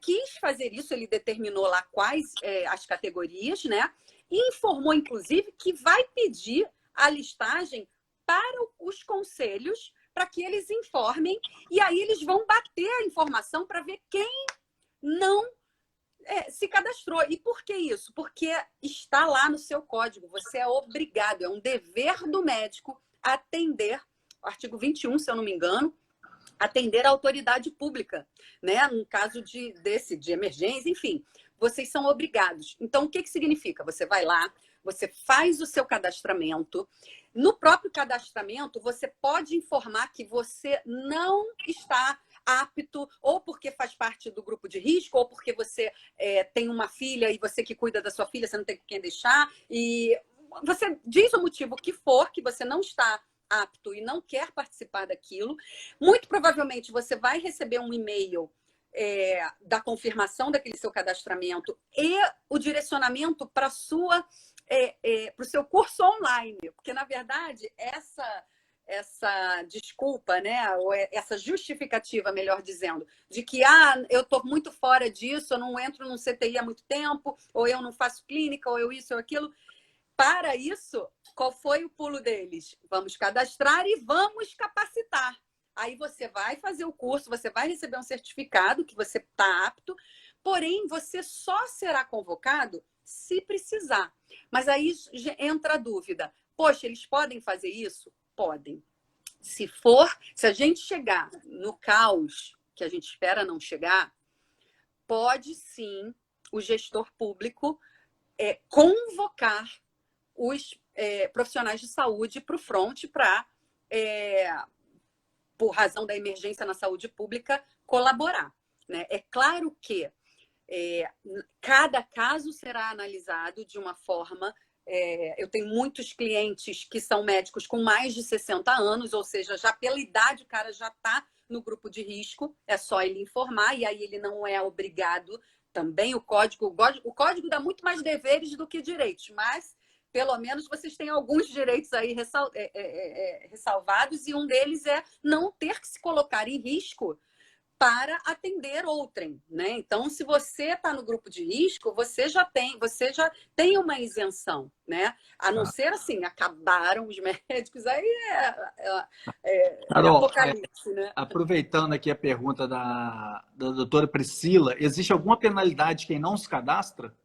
quis fazer isso. Ele determinou lá quais as categorias, né? E informou, inclusive, que vai pedir a listagem para os conselhos, para que eles informem, e aí eles vão bater a informação para ver quem não se cadastrou. E por que isso? Porque está lá no seu código. Você é obrigado, é um dever do médico atender, artigo 21, se eu não me engano, atender a autoridade pública, né? No caso de emergência, enfim, vocês são obrigados. Então, o que significa? Você vai lá, Você faz o seu cadastramento. No próprio cadastramento, você pode informar que você não está apto, ou porque faz parte do grupo de risco, ou porque você tem uma filha e você que cuida da sua filha, você não tem com quem deixar. E você diz o motivo que for, que você não está apto e não quer participar daquilo. Muito provavelmente você vai receber um e-mail da confirmação daquele seu cadastramento e o direcionamento para o seu curso online, porque na verdade essa desculpa, né, ou essa justificativa, melhor dizendo, de que eu estou muito fora disso, eu não entro num CTI há muito tempo, ou eu não faço clínica, ou eu isso ou aquilo. Para isso, qual foi o pulo deles? Vamos cadastrar e vamos capacitar. Aí você vai fazer o curso, você vai receber um certificado que você está apto, porém você só será convocado se precisar. Mas aí entra a dúvida. Poxa, eles podem fazer isso? Podem. Se a gente chegar no caos, que a gente espera não chegar, pode sim o gestor público convocar os profissionais de saúde para o front para, por razão da emergência na saúde pública, colaborar, né? É claro que cada caso será analisado de uma forma. Eu tenho muitos clientes que são médicos com mais de 60 anos, ou seja, já pela idade o cara já está no grupo de risco, é só ele informar, e aí ele não é obrigado. Também o código dá muito mais deveres do que direitos, mas pelo menos vocês têm alguns direitos aí ressalvados, e um deles é não ter que se colocar em risco para atender outrem, né? Então, se você está no grupo de risco, você já tem uma isenção, né? A não ser assim, acabaram os médicos, aí Carol, apocalipse, né? aproveitando aqui a pergunta da doutora Priscila, existe alguma penalidade quem não se cadastra?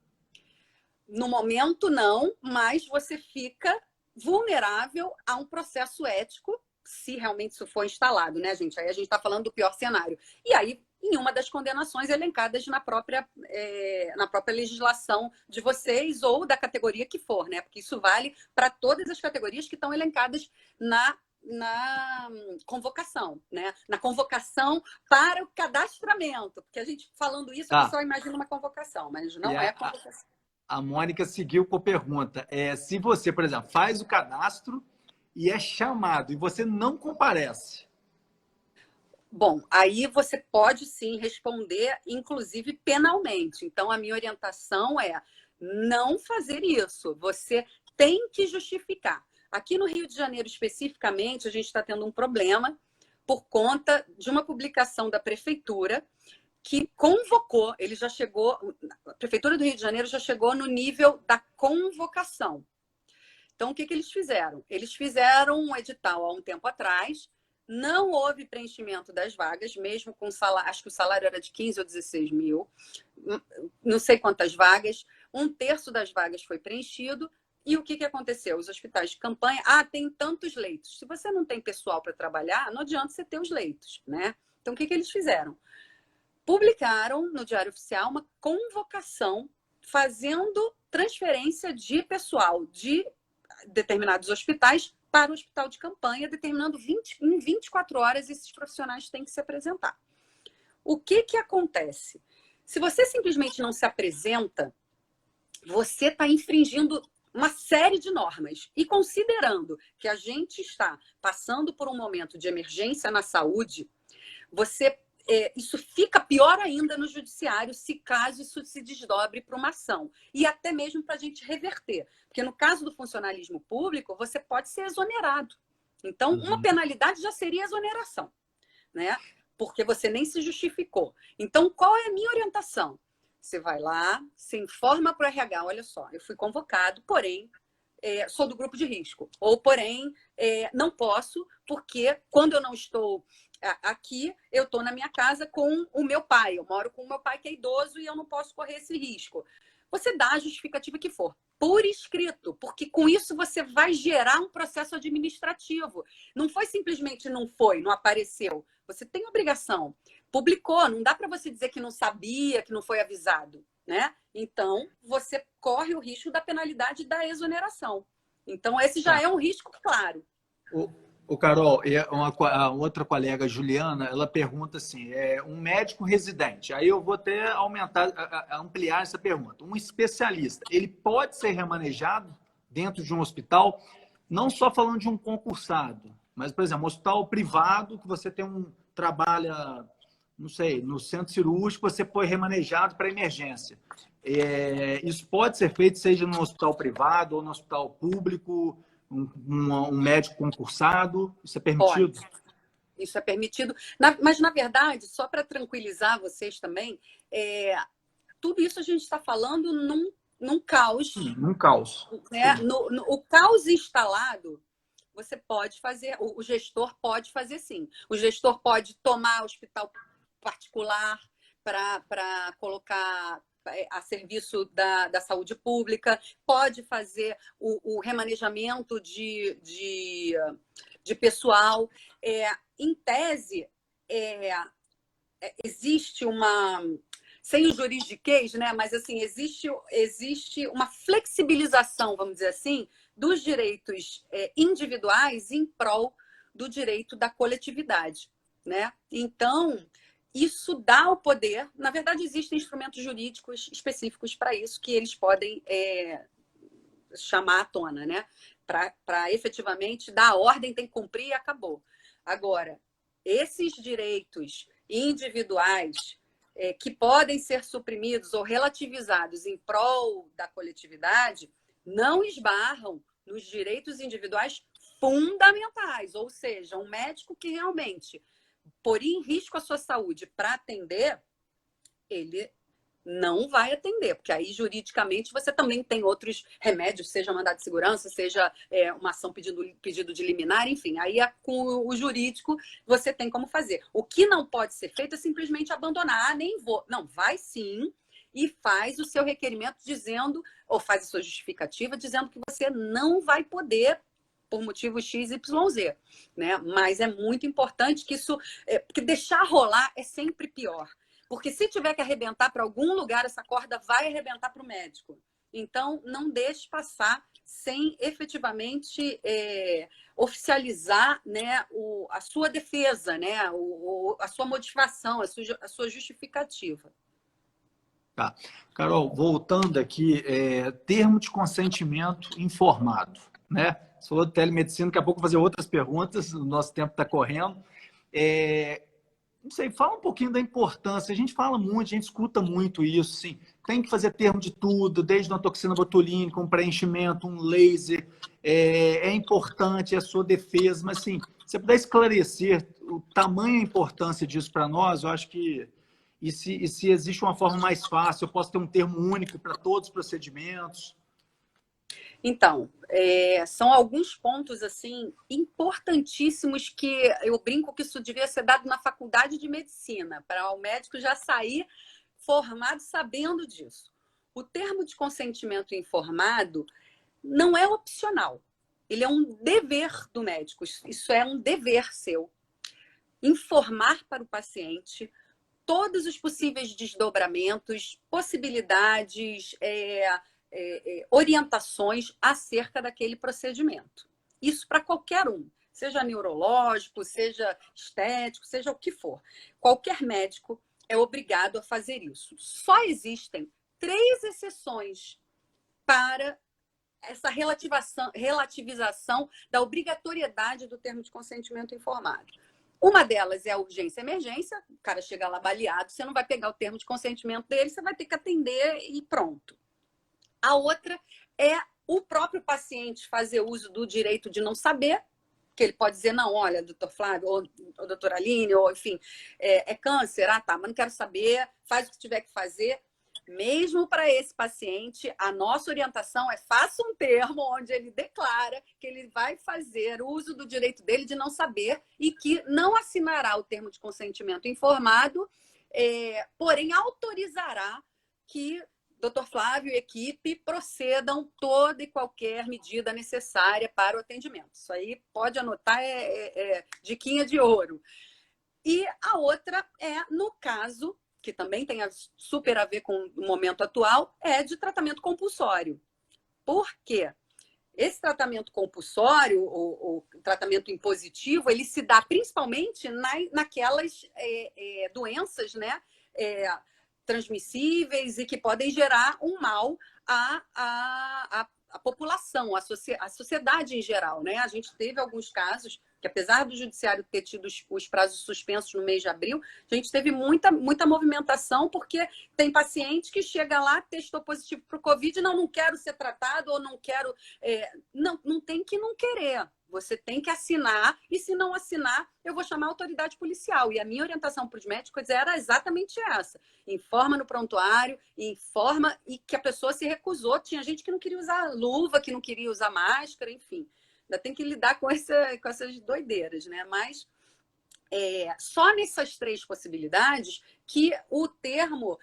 No momento, não, mas você fica vulnerável a um processo ético se realmente isso for instalado, né, gente? Aí a gente está falando do pior cenário. E aí, em uma das condenações elencadas na própria legislação de vocês ou da categoria que for, né? Porque isso vale para todas as categorias que estão elencadas na convocação, né? Na convocação para o cadastramento. Porque a gente, falando isso, o pessoal imagina uma convocação, mas não é convocação. A Mônica seguiu com a pergunta. Se você, por exemplo, faz o cadastro e é chamado e você não comparece. Bom, aí você pode sim responder, inclusive penalmente. Então, a minha orientação é não fazer isso. Você tem que justificar. Aqui no Rio de Janeiro, especificamente, a gente está tendo um problema por conta de uma publicação da prefeitura que convocou, ele já chegou, a Prefeitura do Rio de Janeiro já chegou no nível da convocação. Então, o que eles fizeram? Eles fizeram um edital há um tempo atrás, não houve preenchimento das vagas, mesmo com salário, acho que o salário era de 15 ou 16 mil, não sei quantas vagas, 1/3 das vagas foi preenchido. E o que aconteceu? Os hospitais de campanha, tem tantos leitos. Se você não tem pessoal para trabalhar, não adianta você ter os leitos, né? Então, o que eles fizeram? Publicaram no Diário Oficial uma convocação fazendo transferência de pessoal de determinados hospitais para o hospital de campanha, determinando em 24 horas esses profissionais têm que se apresentar. O que acontece? Se você simplesmente não se apresenta, você está infringindo uma série de normas. E considerando que a gente está passando por um momento de emergência na saúde, isso fica pior ainda no judiciário se caso isso se desdobre para uma ação. E até mesmo para a gente reverter. Porque no caso do funcionalismo público, você pode ser exonerado. Então, uma penalidade já seria exoneração, né? Porque você nem se justificou. Então, qual é a minha orientação? Você vai lá, se informa para o RH, olha só, eu fui convocado, porém, sou do grupo de risco. Ou, porém, não posso, porque quando eu não estou aqui, eu estou na minha casa com o meu pai. Eu moro com o meu pai que é idoso e eu não posso correr esse risco. Você dá a justificativa que for, por escrito, porque com isso você vai gerar um processo administrativo. Não foi simplesmente não apareceu. Você tem obrigação. Publicou, não dá para você dizer que não sabia, que não foi avisado. né? Então, você corre o risco da penalidade da exoneração. Então, esse já Tá. é um risco claro. O Carol, a outra colega, Juliana, ela pergunta assim, um médico residente, aí eu vou até ampliar essa pergunta. Um especialista, ele pode ser remanejado dentro de um hospital, não só falando de um concursado, mas, por exemplo, um hospital privado que você trabalha, não sei, no centro cirúrgico, você foi remanejado para emergência. Isso pode ser feito, seja no hospital privado ou no hospital público, um médico concursado? Isso é permitido? Pode. Isso é permitido. Mas, na verdade, só para tranquilizar vocês também, tudo isso a gente está falando num caos. Sim, num caos. Né? O caos instalado, você pode fazer, o gestor pode fazer sim. O gestor pode tomar hospital particular para colocar a serviço da saúde pública, pode fazer o remanejamento de pessoal. Em tese, existe uma... Sem o juridiquês, né? Mas assim, existe uma flexibilização, vamos dizer assim, dos direitos individuais em prol do direito da coletividade, né? Então, isso dá o poder. Na verdade, existem instrumentos jurídicos específicos para isso que eles podem chamar à tona, né? Para efetivamente dar a ordem, tem que cumprir e acabou. Agora, esses direitos individuais que podem ser suprimidos ou relativizados em prol da coletividade não esbarram nos direitos individuais fundamentais, ou seja, um médico que realmente poria em risco a sua saúde para atender, ele não vai atender, porque aí juridicamente você também tem outros remédios, seja mandado de segurança, seja uma ação pedido de liminar, enfim, aí com o jurídico você tem como fazer. O que não pode ser feito é simplesmente abandonar, nem vou. Não, vai sim e faz o seu requerimento dizendo, ou faz a sua justificativa dizendo que você não vai poder por motivo X, Y, Z, né? Mas é muito importante que isso... porque deixar rolar é sempre pior. Porque se tiver que arrebentar para algum lugar, essa corda vai arrebentar para o médico. Então, não deixe passar sem efetivamente oficializar, né, a sua defesa, né, a sua motivação, a sua justificativa. Tá. Carol, voltando aqui, termo de consentimento informado, né? Você falou de telemedicina, daqui a pouco eu vou fazer outras perguntas, o nosso tempo está correndo. Não sei, fala um pouquinho da importância. A gente fala muito, a gente escuta muito isso, sim. Tem que fazer termo de tudo, desde uma toxina botulínica, um preenchimento, um laser. É importante a sua defesa, mas, assim, se você puder esclarecer o tamanho e a importância disso para nós, eu acho que... E se existe uma forma mais fácil, eu posso ter um termo único para todos os procedimentos? Então, são alguns pontos assim importantíssimos que eu brinco que isso devia ser dado na faculdade de medicina, para o médico já sair formado sabendo disso. O termo de consentimento informado não é opcional, ele é um dever do médico, isso é um dever seu. Informar para o paciente todos os possíveis desdobramentos, possibilidades, orientações acerca daquele procedimento. Isso para qualquer um, seja neurológico, seja estético, seja o que for. Qualquer médico é obrigado a fazer isso. Só existem 3 exceções para essa relativização da obrigatoriedade do termo de consentimento informado. Uma delas é a urgência e emergência, o cara chega lá baleado, você não vai pegar o termo de consentimento dele, você vai ter que atender e pronto. A outra é o próprio paciente fazer uso do direito de não saber, que ele pode dizer, não, olha, doutor Flávio, ou doutora Aline, ou enfim, é câncer, tá, mas não quero saber, faz o que tiver que fazer. Mesmo para esse paciente, a nossa orientação é faça um termo onde ele declara que ele vai fazer uso do direito dele de não saber e que não assinará o termo de consentimento informado, porém autorizará que Dr. Flávio e equipe procedam toda e qualquer medida necessária para o atendimento. Isso aí pode anotar, diquinha de ouro. E a outra é no caso que também tem super a ver com o momento atual, é de tratamento compulsório. Por quê? Esse tratamento compulsório, ou tratamento impositivo, ele se dá principalmente naquelas doenças, né, transmissíveis e que podem gerar um mal à população, à sociedade em geral, né? A gente teve alguns casos que, apesar do judiciário ter tido os prazos suspensos no mês de abril, a gente teve muita movimentação, porque tem paciente que chega lá, testou positivo para o Covid, não quero ser tratado, ou não quero... não tem que não querer. Você tem que assinar, e se não assinar, eu vou chamar a autoridade policial. E a minha orientação para os médicos era exatamente essa. Informa no prontuário, informa, e que a pessoa se recusou. Tinha gente que não queria usar luva, que não queria usar máscara, enfim. Ainda tem que lidar com essas doideiras, né? Mas só nessas 3 possibilidades que o termo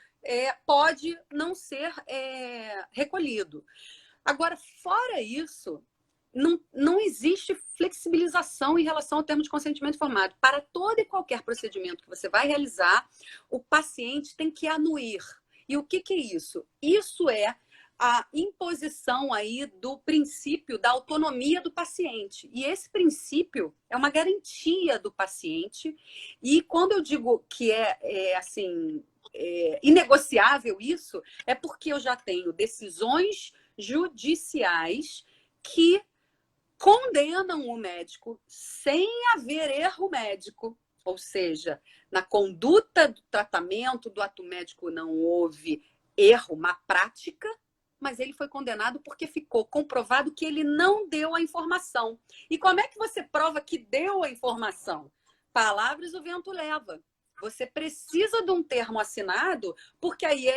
pode não ser recolhido. Agora, fora isso, não existe flexibilização em relação ao termo de consentimento informado. Para todo e qualquer procedimento que você vai realizar, o paciente tem que anuir. E o que é isso? Isso é a imposição aí do princípio da autonomia do paciente. E esse princípio é uma garantia do paciente. E quando eu digo que inegociável isso, é porque eu já tenho decisões judiciais que condenam o médico sem haver erro médico. Ou seja, na conduta do tratamento do ato médico não houve erro, má prática, mas ele foi condenado porque ficou comprovado que ele não deu a informação. E como é que você prova que deu a informação? Palavras o vento leva. Você precisa de um termo assinado, porque aí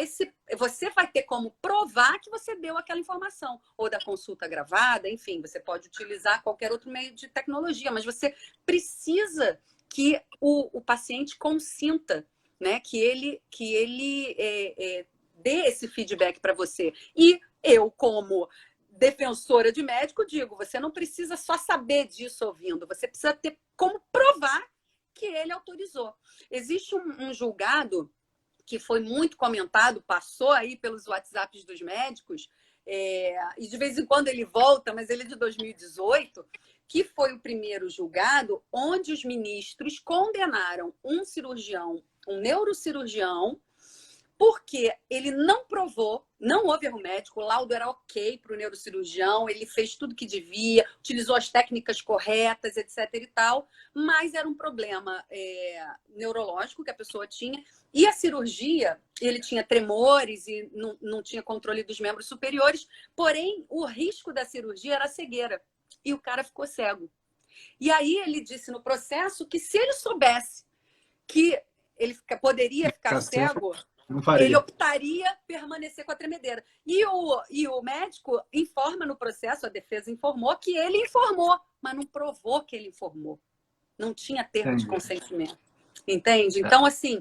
você vai ter como provar que você deu aquela informação. Ou da consulta gravada, enfim, você pode utilizar qualquer outro meio de tecnologia, mas você precisa que o paciente consinta, né? Que ele dê esse feedback para você. E eu, como defensora de médico, digo, você não precisa só saber disso ouvindo, você precisa ter como provar que ele autorizou. Existe um julgado que foi muito comentado, passou aí pelos WhatsApps dos médicos, e de vez em quando ele volta, mas ele é de 2018, que foi o primeiro julgado onde os ministros condenaram um cirurgião, um neurocirurgião, porque ele não provou, não houve erro médico, o laudo era ok para o neurocirurgião, ele fez tudo que devia, utilizou as técnicas corretas, etc. e tal, mas era um problema neurológico que a pessoa tinha, e a cirurgia, ele tinha tremores e não tinha controle dos membros superiores, porém, o risco da cirurgia era a cegueira, e o cara ficou cego. E aí ele disse no processo que se ele soubesse que ele poderia ficar cego, ele optaria permanecer com a tremedeira. E o médico informa no processo, a defesa informou que ele informou, mas não provou que ele informou. Não tinha termo de consentimento. Entende? Então, assim,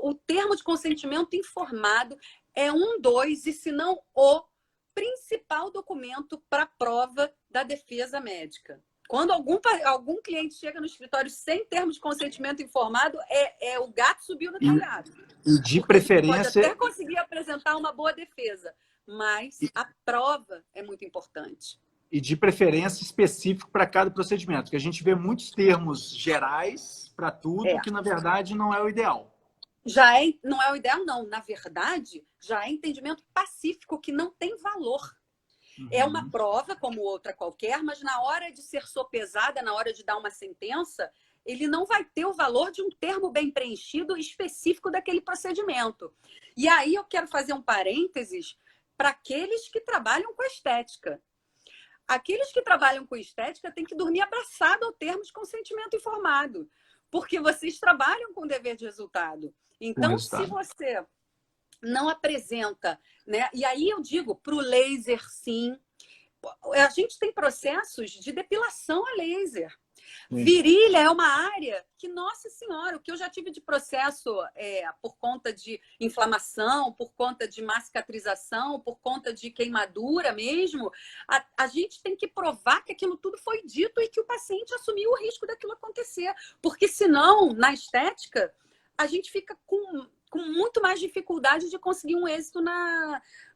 o termo de consentimento informado é um dos, e se não o principal documento para a prova da defesa médica. Quando algum cliente chega no escritório sem termo de consentimento informado, o gato subiu no telhado. E de preferência... Pode até conseguir apresentar uma boa defesa, mas a prova é muito importante. E de preferência específico para cada procedimento, porque a gente vê muitos termos gerais para tudo, que na verdade não é o ideal. Não é o ideal, não. Na verdade, já é entendimento pacífico que não tem valor. É uma prova, como outra qualquer, mas na hora de ser sopesada, na hora de dar uma sentença, ele não vai ter o valor de um termo bem preenchido específico daquele procedimento. E aí eu quero fazer um parênteses para aqueles que trabalham com estética. Aqueles que trabalham com estética têm que dormir abraçado ao termo de consentimento informado, porque vocês trabalham com dever de resultado. Então, se você não apresenta, né? E aí eu digo, para o laser, sim. A gente tem processos de depilação a laser. Sim. Virilha é uma área que, nossa senhora, o que eu já tive de processo por conta de inflamação, por conta de má cicatrização, por conta de queimadura mesmo, a gente tem que provar que aquilo tudo foi dito e que o paciente assumiu o risco daquilo acontecer. Porque senão, na estética, a gente fica com com muito mais dificuldade de conseguir um êxito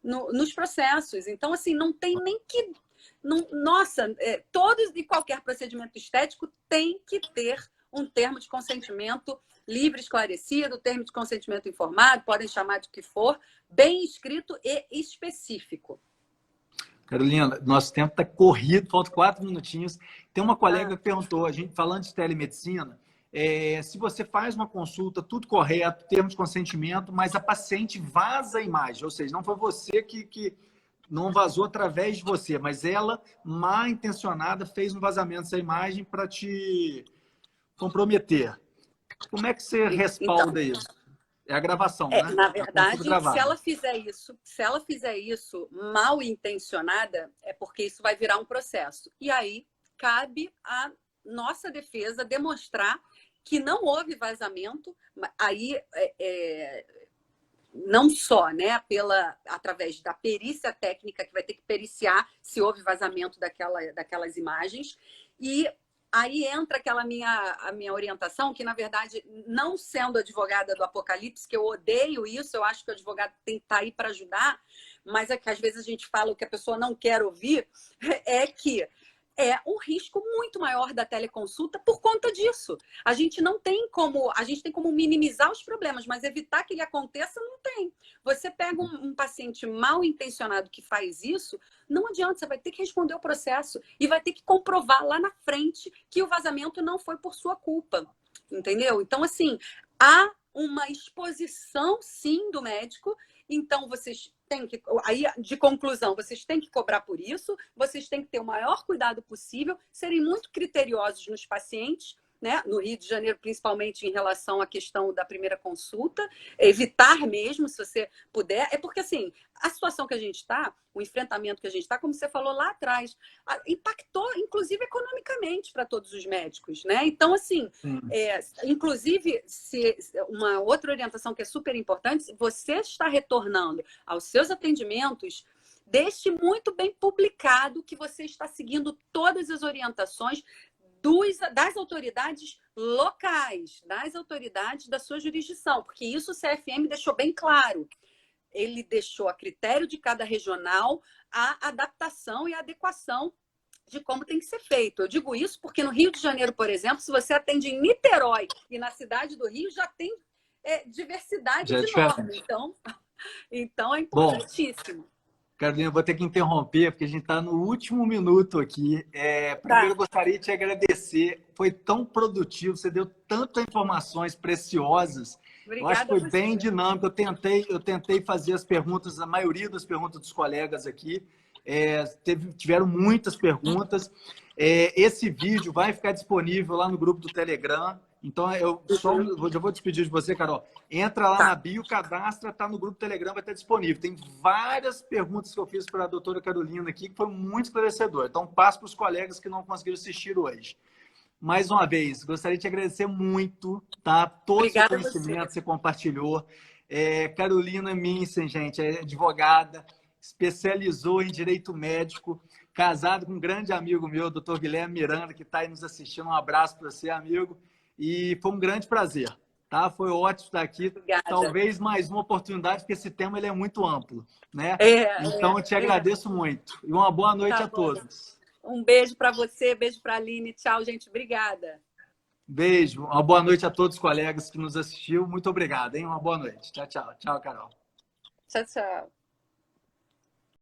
nos processos. Então, assim, não tem nem que... Não, nossa, todos e qualquer procedimento estético tem que ter um termo de consentimento livre, esclarecido, termo de consentimento informado, podem chamar de que for, bem escrito e específico. Carolina, nosso tempo está corrido, faltam 4 minutinhos. Tem uma colega que perguntou, a gente falando de telemedicina, se você faz uma consulta, tudo correto, termo de consentimento, mas a paciente vaza a imagem, ou seja, não foi você que não vazou através de você, mas ela, mal intencionada, fez um vazamento dessa imagem para te comprometer. Como é que você respalda isso? É a gravação, né? Na verdade, se ela fizer isso mal intencionada, é porque isso vai virar um processo. E aí cabe a nossa defesa demonstrar que não houve vazamento. Aí não só, né, através da perícia técnica, que vai ter que periciar se houve vazamento daquelas imagens, e aí entra a minha orientação, que, na verdade, não sendo advogada do apocalipse, que eu odeio isso, eu acho que o advogado tem que estar aí para ajudar, mas é que às vezes a gente fala o que a pessoa não quer ouvir, é que é um risco muito maior da teleconsulta por conta disso. A gente tem como minimizar os problemas, mas evitar que ele aconteça não tem. Você pega um paciente mal intencionado que faz isso, não adianta, você vai ter que responder o processo e vai ter que comprovar lá na frente que o vazamento não foi por sua culpa, entendeu? Então, assim, há uma exposição, sim, do médico. Então, vocês têm que... Aí, de conclusão, vocês têm que cobrar por isso, vocês têm que ter o maior cuidado possível, serem muito criteriosos nos pacientes, né? No Rio de Janeiro, principalmente em relação à questão da primeira consulta, evitar mesmo, se você puder. É porque, assim, a situação que a gente está, o enfrentamento que a gente está, como você falou lá atrás, impactou, inclusive, economicamente para todos os médicos, né? Então, assim, inclusive, uma outra orientação que é super importante, se você está retornando aos seus atendimentos, deixe muito bem publicado que você está seguindo todas as orientações das autoridades locais, das autoridades da sua jurisdição, porque isso o CFM deixou bem claro. Ele deixou a critério de cada regional a adaptação e a adequação de como tem que ser feito. Eu digo isso porque no Rio de Janeiro, por exemplo, se você atende em Niterói e na cidade do Rio, já tem diversidade enorme. Então é importantíssimo. Bom, Carolina, eu vou ter que interromper, porque a gente está no último minuto aqui. Primeiro, eu gostaria de te agradecer. Foi tão produtivo, você deu tantas informações preciosas. Obrigada, eu acho que foi bem dinâmico. Eu tentei fazer as perguntas, a maioria das perguntas dos colegas aqui. Tiveram muitas perguntas. Esse vídeo vai ficar disponível lá no grupo do Telegram. Então, eu já vou despedir de você, Carol. Entra lá na bio, cadastra, está no grupo do Telegram, vai estar disponível. Tem várias perguntas que eu fiz para a doutora Carolina aqui, que foi muito esclarecedor. Então, passo para os colegas que não conseguiram assistir hoje. Mais uma vez, gostaria de te agradecer muito, tá? Todo o seu conhecimento que você compartilhou. Carolina Minsen, gente, é advogada, especializou em direito médico, casado com um grande amigo meu, doutor Guilherme Miranda, que está aí nos assistindo. Um abraço para você, amigo. E foi um grande prazer, tá? Foi ótimo estar aqui. Obrigada. Talvez mais uma oportunidade, porque esse tema ele é muito amplo, né? Então, eu te agradeço muito. E uma boa noite a todos. Um beijo para você, beijo para a Aline. Tchau, gente. Obrigada. Beijo. Uma boa noite a todos os colegas que nos assistiu. Muito obrigado, hein? Uma boa noite. Tchau, tchau. Tchau, Carol. Tchau, tchau.